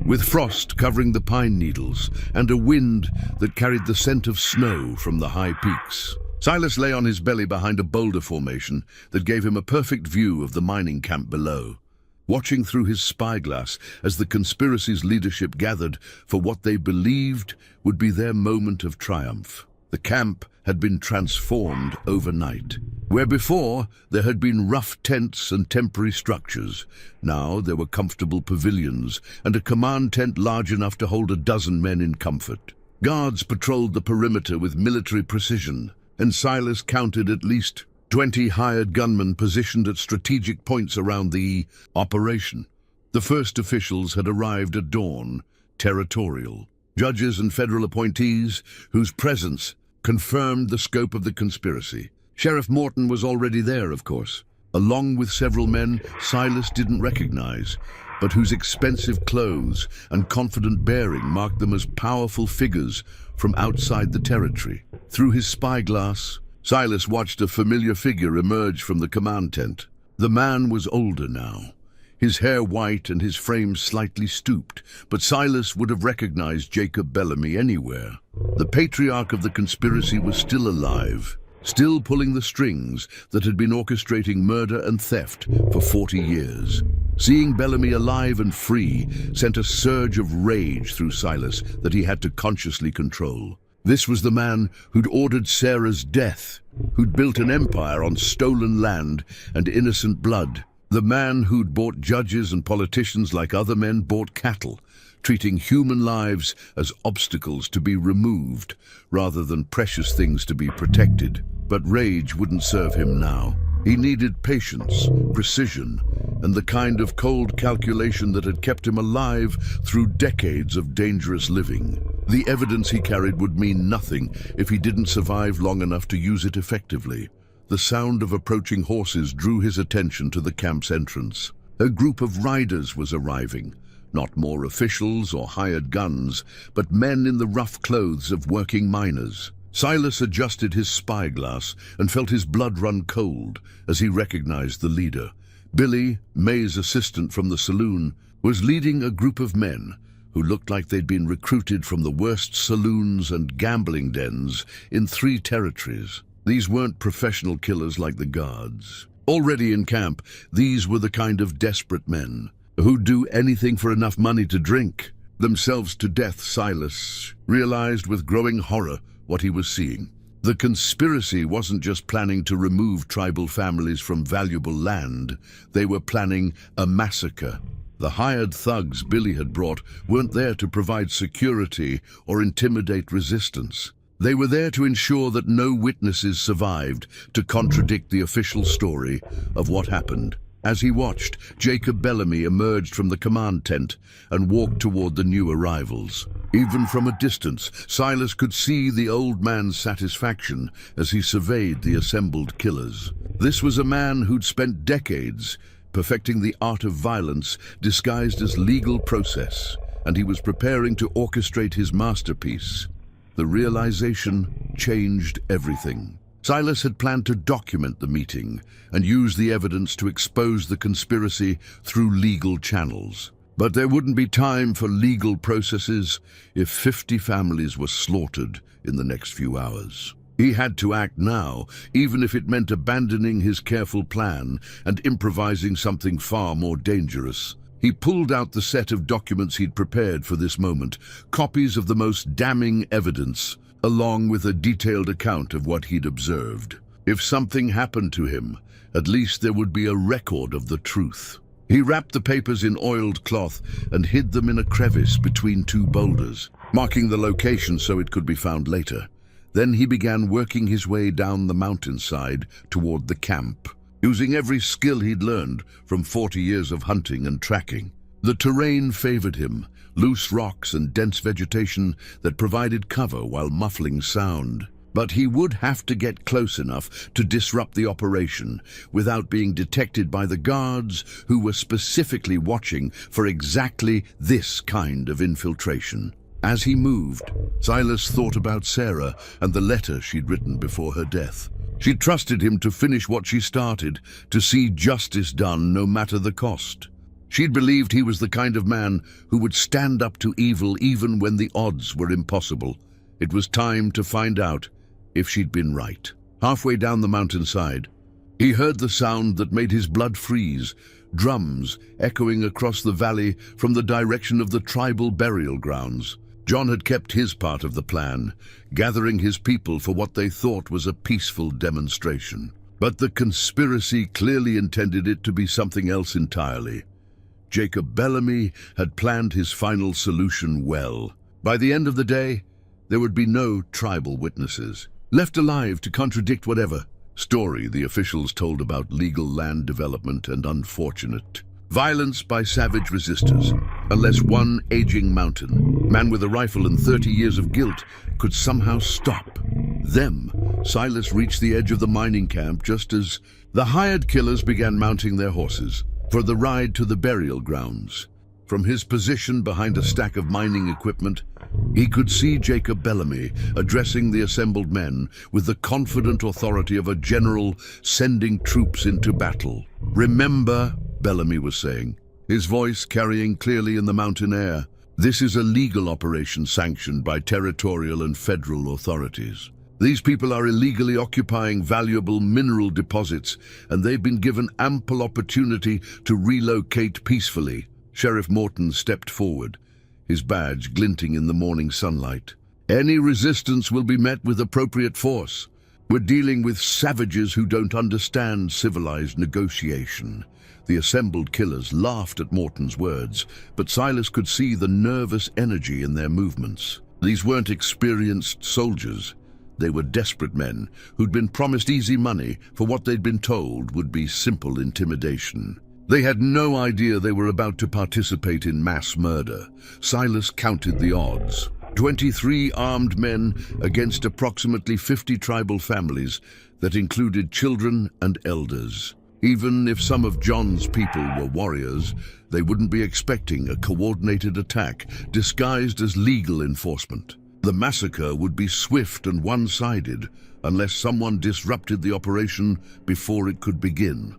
with frost covering the pine needles and a wind that carried the scent of snow from the high peaks. Silas lay on his belly behind a boulder formation that gave him a perfect view of the mining camp below, watching through his spyglass as the conspiracy's leadership gathered for what they believed would be their moment of triumph. The camp had been transformed overnight. Where before there had been rough tents and temporary structures, now there were comfortable pavilions and a command tent large enough to hold 12 men in comfort. Guards patrolled the perimeter with military precision, and Silas counted at least 20 hired gunmen positioned at strategic points around the operation. The first officials had arrived at dawn, territorial. Judges and federal appointees whose presence confirmed the scope of the conspiracy. Sheriff Morton was already there, of course, along with several men Silas didn't recognize, but whose expensive clothes and confident bearing marked them as powerful figures from outside the territory. Through his spyglass, Silas watched a familiar figure emerge from the command tent. The man was older now, his hair white and his frame slightly stooped, but Silas would have recognized Jacob Bellamy anywhere. The patriarch of the conspiracy was still alive, still pulling the strings that had been orchestrating murder and theft for 40 years. Seeing Bellamy alive and free sent a surge of rage through Silas that he had to consciously control. This was the man who'd ordered Sarah's death, who'd built an empire on stolen land and innocent blood. The man who'd bought judges and politicians like other men bought cattle, treating human lives as obstacles to be removed rather than precious things to be protected. But rage wouldn't serve him now. He needed patience, precision, and the kind of cold calculation that had kept him alive through decades of dangerous living. The evidence he carried would mean nothing if he didn't survive long enough to use it effectively. The sound of approaching horses drew his attention to the camp's entrance. A group of riders was arriving, not more officials or hired guns, but men in the rough clothes of working miners. Silas adjusted his spyglass and felt his blood run cold as he recognized the leader. Billy, May's assistant from the saloon, was leading a group of men who looked like they'd been recruited from the worst saloons and gambling dens in 3 territories. These weren't professional killers like the guards. Already in camp, these were the kind of desperate men who'd do anything for enough money to drink themselves to death. Silas realized with growing horror what he was seeing. The conspiracy wasn't just planning to remove tribal families from valuable land, they were planning a massacre. The hired thugs Billy had brought weren't there to provide security or intimidate resistance. They were there to ensure that no witnesses survived to contradict the official story of what happened. As he watched, Jacob Bellamy emerged from the command tent and walked toward the new arrivals. Even from a distance, Silas could see the old man's satisfaction as he surveyed the assembled killers. This was a man who'd spent decades perfecting the art of violence disguised as legal process, and he was preparing to orchestrate his masterpiece. The realization changed everything. Silas had planned to document the meeting and use the evidence to expose the conspiracy through legal channels. But there wouldn't be time for legal processes if 50 families were slaughtered in the next few hours. He had to act now, even if it meant abandoning his careful plan and improvising something far more dangerous. He pulled out the set of documents he'd prepared for this moment, copies of the most damning evidence, along with a detailed account of what he'd observed. If something happened to him, at least there would be a record of the truth. He wrapped the papers in oiled cloth and hid them in a crevice between 2 boulders, marking the location so it could be found later. Then he began working his way down the mountainside toward the camp, using every skill he'd learned from 40 years of hunting and tracking. The terrain favored him, loose rocks and dense vegetation that provided cover while muffling sound. But he would have to get close enough to disrupt the operation without being detected by the guards who were specifically watching for exactly this kind of infiltration. As he moved, Silas thought about Sarah and the letter she'd written before her death. She'd trusted him to finish what she started, to see justice done no matter the cost. She'd believed he was the kind of man who would stand up to evil even when the odds were impossible. It was time to find out if she'd been right. Halfway down the mountainside, he heard the sound that made his blood freeze, drums echoing across the valley from the direction of the tribal burial grounds. John had kept his part of the plan, gathering his people for what they thought was a peaceful demonstration. But the conspiracy clearly intended it to be something else entirely. Jacob Bellamy had planned his final solution well. By the end of the day, there would be no tribal witnesses left alive to contradict whatever story the officials told about legal land development and unfortunate violence by savage resistors, unless one aging mountain man with a rifle and 30 years of guilt could somehow stop them. Silas reached the edge of the mining camp just as the hired killers began mounting their horses for the ride to the burial grounds. From his position behind a stack of mining equipment, he could see Jacob Bellamy addressing the assembled men with the confident authority of a general sending troops into battle. "Remember," Bellamy was saying, his voice carrying clearly in the mountain air, "this is a legal operation sanctioned by territorial and federal authorities. These people are illegally occupying valuable mineral deposits, and they've been given ample opportunity to relocate peacefully." Sheriff Morton stepped forward, his badge glinting in the morning sunlight. "Any resistance will be met with appropriate force. We're dealing with savages who don't understand civilized negotiation." The assembled killers laughed at Morton's words, but Silas could see the nervous energy in their movements. These weren't experienced soldiers. They were desperate men who'd been promised easy money for what they'd been told would be simple intimidation. They had no idea they were about to participate in mass murder. Silas counted the odds. 23 armed men against approximately 50 tribal families that included children and elders. Even if some of John's people were warriors, they wouldn't be expecting a coordinated attack disguised as legal enforcement. The massacre would be swift and one-sided unless someone disrupted the operation before it could begin.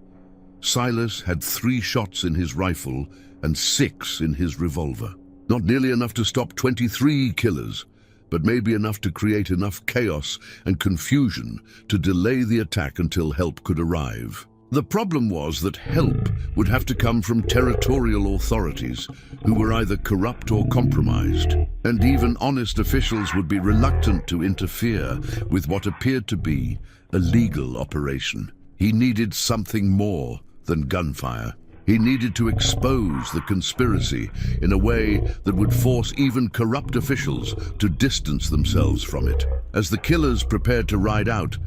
Silas had 3 shots in his rifle and 6 in his revolver. Not nearly enough to stop 23 killers, but maybe enough to create enough chaos and confusion to delay the attack until help could arrive. The problem was that help would have to come from territorial authorities who were either corrupt or compromised, and even honest officials would be reluctant to interfere with what appeared to be a legal operation. He needed something more than gunfire. He needed to expose the conspiracy in a way that would force even corrupt officials to distance themselves from it. As the killers prepared to ride out,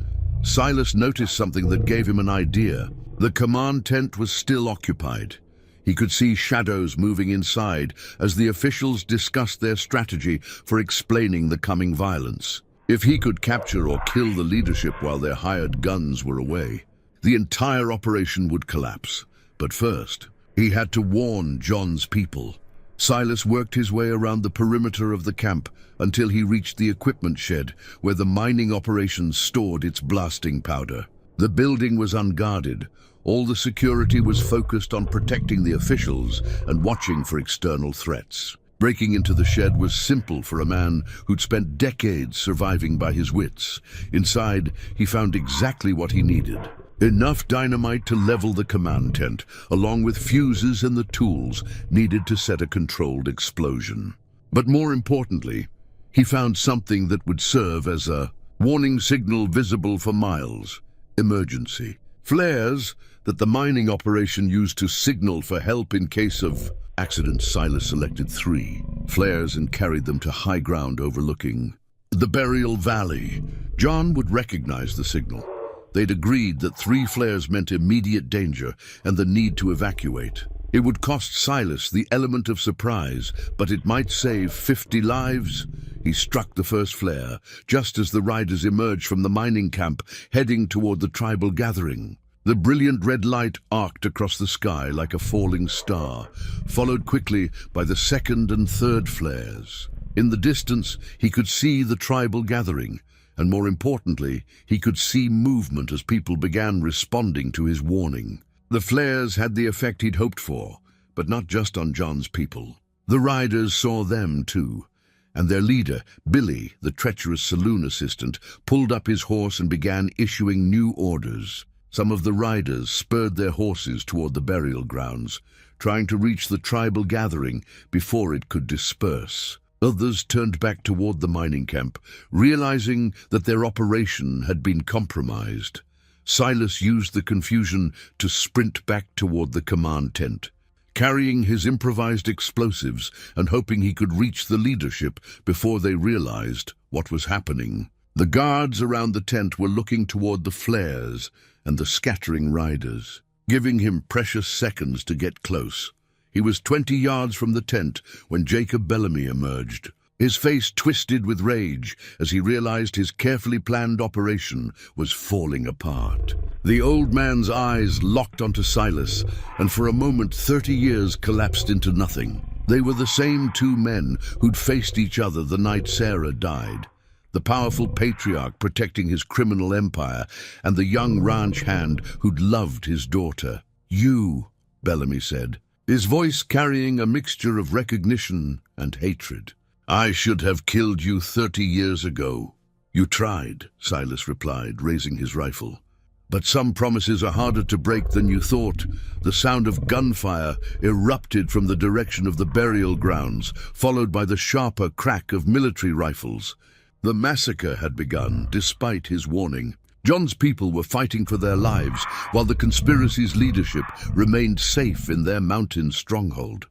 Silas noticed something that gave him an idea. The command tent was still occupied. He could see shadows moving inside as the officials discussed their strategy for explaining the coming violence. If he could capture or kill the leadership while their hired guns were away, the entire operation would collapse. But first, he had to warn John's people. Silas worked his way around the perimeter of the camp until he reached the equipment shed where the mining operation stored its blasting powder. The building was unguarded. All the security was focused on protecting the officials and watching for external threats. Breaking into the shed was simple for a man who'd spent decades surviving by his wits. Inside, he found exactly what he needed. Enough dynamite to level the command tent, along with fuses and the tools needed to set a controlled explosion. But more importantly, he found something that would serve as a warning signal visible for miles. Emergency. Flares that the mining operation used to signal for help in case of accident. Silas selected 3 flares and carried them to high ground overlooking the burial valley. John would recognize the signal. They'd agreed that 3 flares meant immediate danger and the need to evacuate. It would cost Silas the element of surprise, but it might save 50 lives. He struck the first flare, just as the riders emerged from the mining camp, heading toward the tribal gathering. The brilliant red light arced across the sky like a falling star, followed quickly by the second and third flares. In the distance, he could see the tribal gathering, and more importantly, he could see movement as people began responding to his warning. The flares had the effect he'd hoped for, but not just on John's people. The riders saw them too, and their leader, Billy, the treacherous saloon assistant, pulled up his horse and began issuing new orders. Some of the riders spurred their horses toward the burial grounds, trying to reach the tribal gathering before it could disperse. Others turned back toward the mining camp, realizing that their operation had been compromised. Silas used the confusion to sprint back toward the command tent, carrying his improvised explosives and hoping he could reach the leadership before they realized what was happening. The guards around the tent were looking toward the flares and the scattering riders, giving him precious seconds to get close. He was 20 yards from the tent when Jacob Bellamy emerged. His face twisted with rage as he realized his carefully planned operation was falling apart. The old man's eyes locked onto Silas, and for a moment 30 years collapsed into nothing. They were the same two men who'd faced each other the night Sarah died. The powerful patriarch protecting his criminal empire, and the young ranch hand who'd loved his daughter. "You," Bellamy said, his voice carrying a mixture of recognition and hatred. "I should have killed you 30 years ago." "You tried," Silas replied, raising his rifle. "But some promises are harder to break than you thought." The sound of gunfire erupted from the direction of the burial grounds, followed by the sharper crack of military rifles. The massacre had begun, despite his warning. John's people were fighting for their lives, while the conspiracy's leadership remained safe in their mountain stronghold.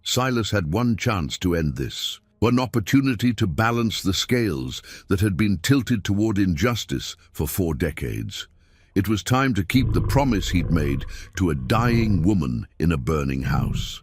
Silas had one chance to end this, one opportunity to balance the scales that had been tilted toward injustice for 4 decades. It was time to keep the promise he'd made to a dying woman in a burning house.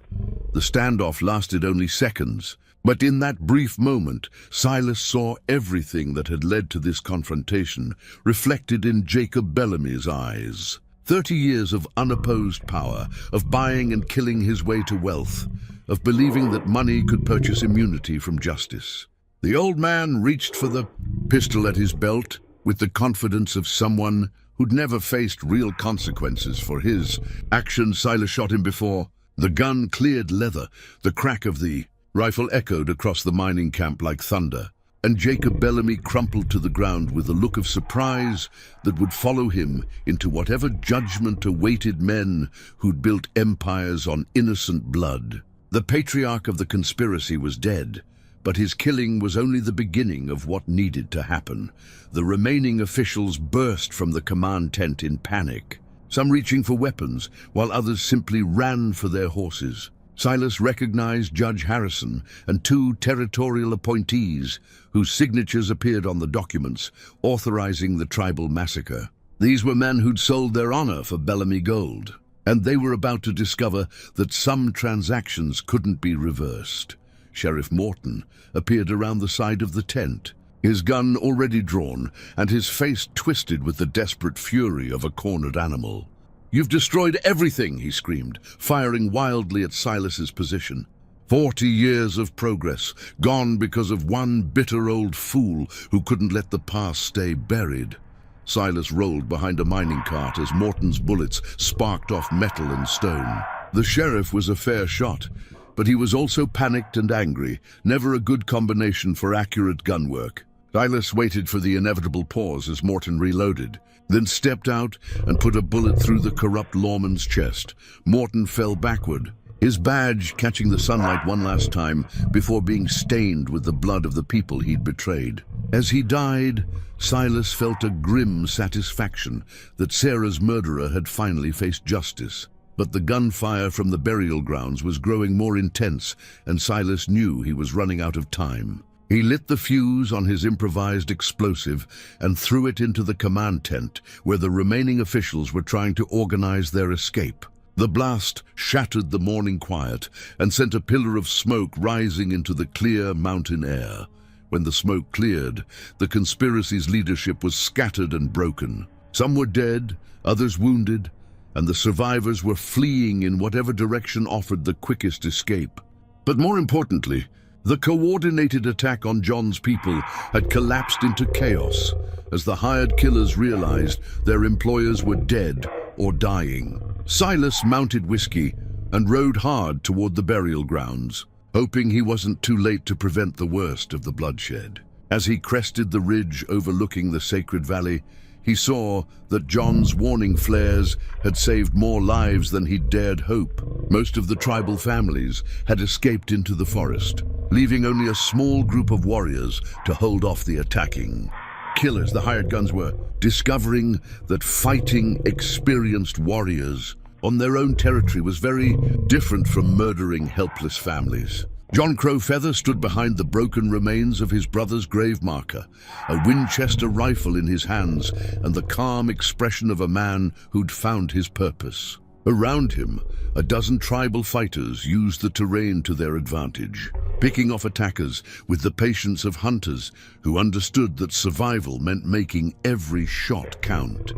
The standoff lasted only seconds, but in that brief moment, Silas saw everything that had led to this confrontation reflected in Jacob Bellamy's eyes. 30 years of unopposed power, of buying and killing his way to wealth, of believing that money could purchase immunity from justice. The old man reached for the pistol at his belt with the confidence of someone who'd never faced real consequences for his actions. Silas shot him before. The gun cleared leather. The crack of the rifle echoed across the mining camp like thunder, and Jacob Bellamy crumpled to the ground with a look of surprise that would follow him into whatever judgment awaited men who'd built empires on innocent blood. The patriarch of the conspiracy was dead, but his killing was only the beginning of what needed to happen. The remaining officials burst from the command tent in panic, some reaching for weapons, while others simply ran for their horses. Silas recognized Judge Harrison and 2 territorial appointees whose signatures appeared on the documents authorizing the tribal massacre. These were men who'd sold their honor for Bellamy gold, and they were about to discover that some transactions couldn't be reversed. Sheriff Morton appeared around the side of the tent, his gun already drawn and his face twisted with the desperate fury of a cornered animal. "You've destroyed everything," he screamed, firing wildly at Silas's position. 40 years of progress, gone because of one bitter old fool who couldn't let the past stay buried. Silas rolled behind a mining cart as Morton's bullets sparked off metal and stone. The sheriff was a fair shot, but he was also panicked and angry, never a good combination for accurate gun work. Silas waited for the inevitable pause as Morton reloaded, then stepped out and put a bullet through the corrupt lawman's chest. Morton fell backward, his badge catching the sunlight one last time before being stained with the blood of the people he'd betrayed. As he died, Silas felt a grim satisfaction that Sarah's murderer had finally faced justice. But the gunfire from the burial grounds was growing more intense, and Silas knew he was running out of time. He lit the fuse on his improvised explosive and threw it into the command tent, where the remaining officials were trying to organize their escape. The blast shattered the morning quiet and sent a pillar of smoke rising into the clear mountain air. When the smoke cleared, the conspiracy's leadership was scattered and broken. Some were dead, others wounded, and the survivors were fleeing in whatever direction offered the quickest escape. But more importantly, the coordinated attack on John's people had collapsed into chaos as the hired killers realized their employers were dead or dying. Silas mounted whiskey and rode hard toward the burial grounds, hoping he wasn't too late to prevent the worst of the bloodshed. As he crested the ridge overlooking the sacred valley, he saw that John's warning flares had saved more lives than he'd dared hope. Most of the tribal families had escaped into the forest, leaving only a small group of warriors to hold off the attacking killers. The hired guns were discovering that fighting experienced warriors on their own territory was very different from murdering helpless families. John Crowfeather stood behind the broken remains of his brother's grave marker, a Winchester rifle in his hands and the calm expression of a man who'd found his purpose. Around him, a dozen tribal fighters used the terrain to their advantage, picking off attackers with the patience of hunters who understood that survival meant making every shot count.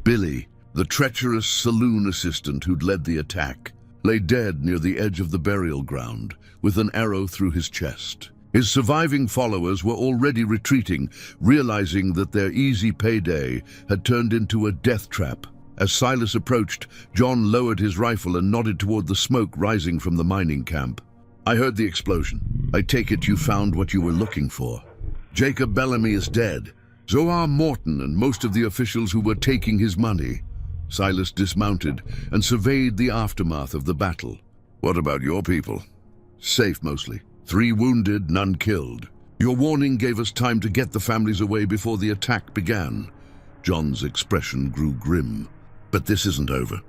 Billy, the treacherous saloon assistant who'd led the attack, lay dead near the edge of the burial ground with an arrow through his chest. His surviving followers were already retreating, realizing that their easy payday had turned into a death trap. As Silas approached, John lowered his rifle and nodded toward the smoke rising from the mining camp. "I heard the explosion. I take it you found what you were looking for. Jacob Bellamy is dead. Zoar Morton and most of the officials who were taking his money." Silas dismounted and surveyed the aftermath of the battle. "What about your people?" "Safe mostly. 3 wounded, none killed. Your warning gave us time to get the families away before the attack began." John's expression grew grim. "But this isn't over.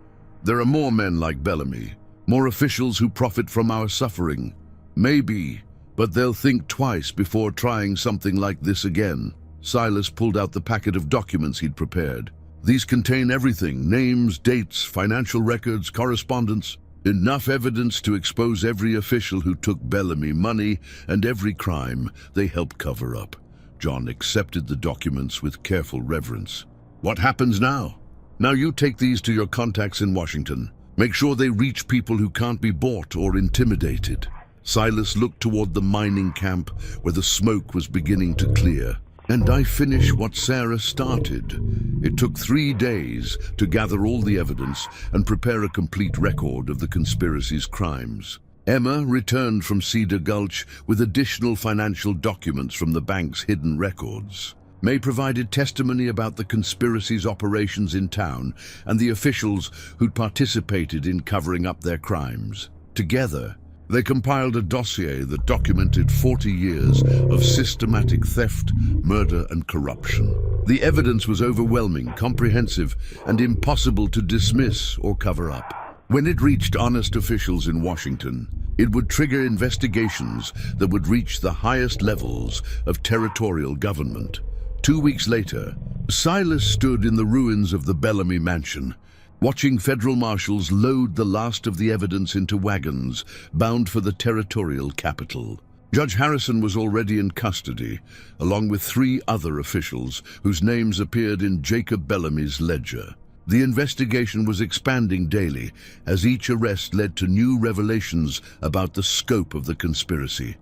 There are more men like Bellamy, more officials who profit from our suffering. Maybe, but they'll think twice before trying something like this again." Silas pulled out the packet of documents he'd prepared. "These contain everything: names, dates, financial records, correspondence. Enough evidence to expose every official who took Bellamy money and every crime they helped cover up." John accepted the documents with careful reverence. "What happens now?" "Now you take these to your contacts in Washington. Make sure they reach people who can't be bought or intimidated." Silas looked toward the mining camp where the smoke was beginning to clear. "And I finish what Sarah started. It took 3 days to gather all the evidence and prepare a complete record of the conspiracy's crimes. Emma returned from Cedar Gulch with additional financial documents from the bank's hidden records. May provided testimony about the conspiracy's operations in town and the officials who'd participated in covering up their crimes. Together, they compiled a dossier that documented 40 years of systematic theft, murder, and corruption. The evidence was overwhelming, comprehensive, and impossible to dismiss or cover up. When it reached honest officials in Washington, it would trigger investigations that would reach the highest levels of territorial government. 2 weeks later, Silas stood in the ruins of the Bellamy mansion, watching federal marshals load the last of the evidence into wagons bound for the territorial capital. Judge Harrison was already in custody, along with 3 other officials whose names appeared in Jacob Bellamy's ledger. The investigation was expanding daily as each arrest led to new revelations about the scope of the conspiracy.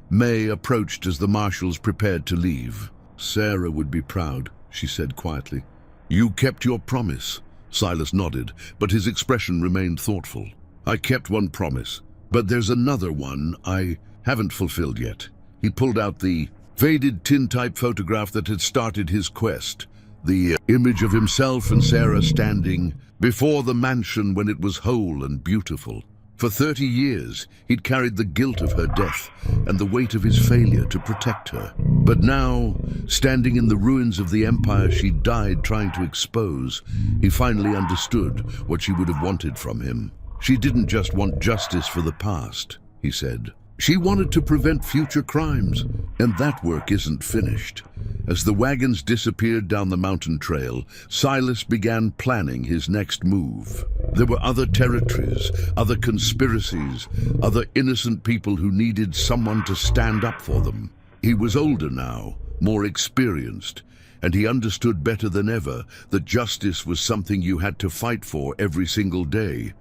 May approached as the marshals prepared to leave. "Sarah would be proud," she said quietly. "You kept your promise." Silas nodded, but his expression remained thoughtful. "I kept one promise, but there's another one I haven't fulfilled yet." He pulled out the faded tintype photograph that had started his quest, the image of himself and Sarah standing before the mansion when it was whole and beautiful. For 30 years, he'd carried the guilt of her death and the weight of his failure to protect her. But now, standing in the ruins of the empire she died trying to expose, he finally understood what she would have wanted from him. She didn't just want justice for the past, he said. She wanted to prevent future crimes, and that work isn't finished. As the wagons disappeared down the mountain trail, Silas began planning his next move. There were other territories, other conspiracies, other innocent people who needed someone to stand up for them. He was older now, more experienced, and he understood better than ever that justice was something you had to fight for every single day.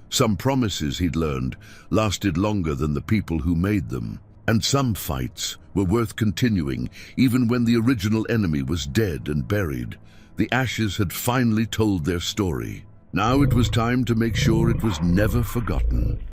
Some promises, he'd learned, lasted longer than the people who made them. And some fights were worth continuing, even when the original enemy was dead and buried. The ashes had finally told their story. Now it was time to make sure it was never forgotten.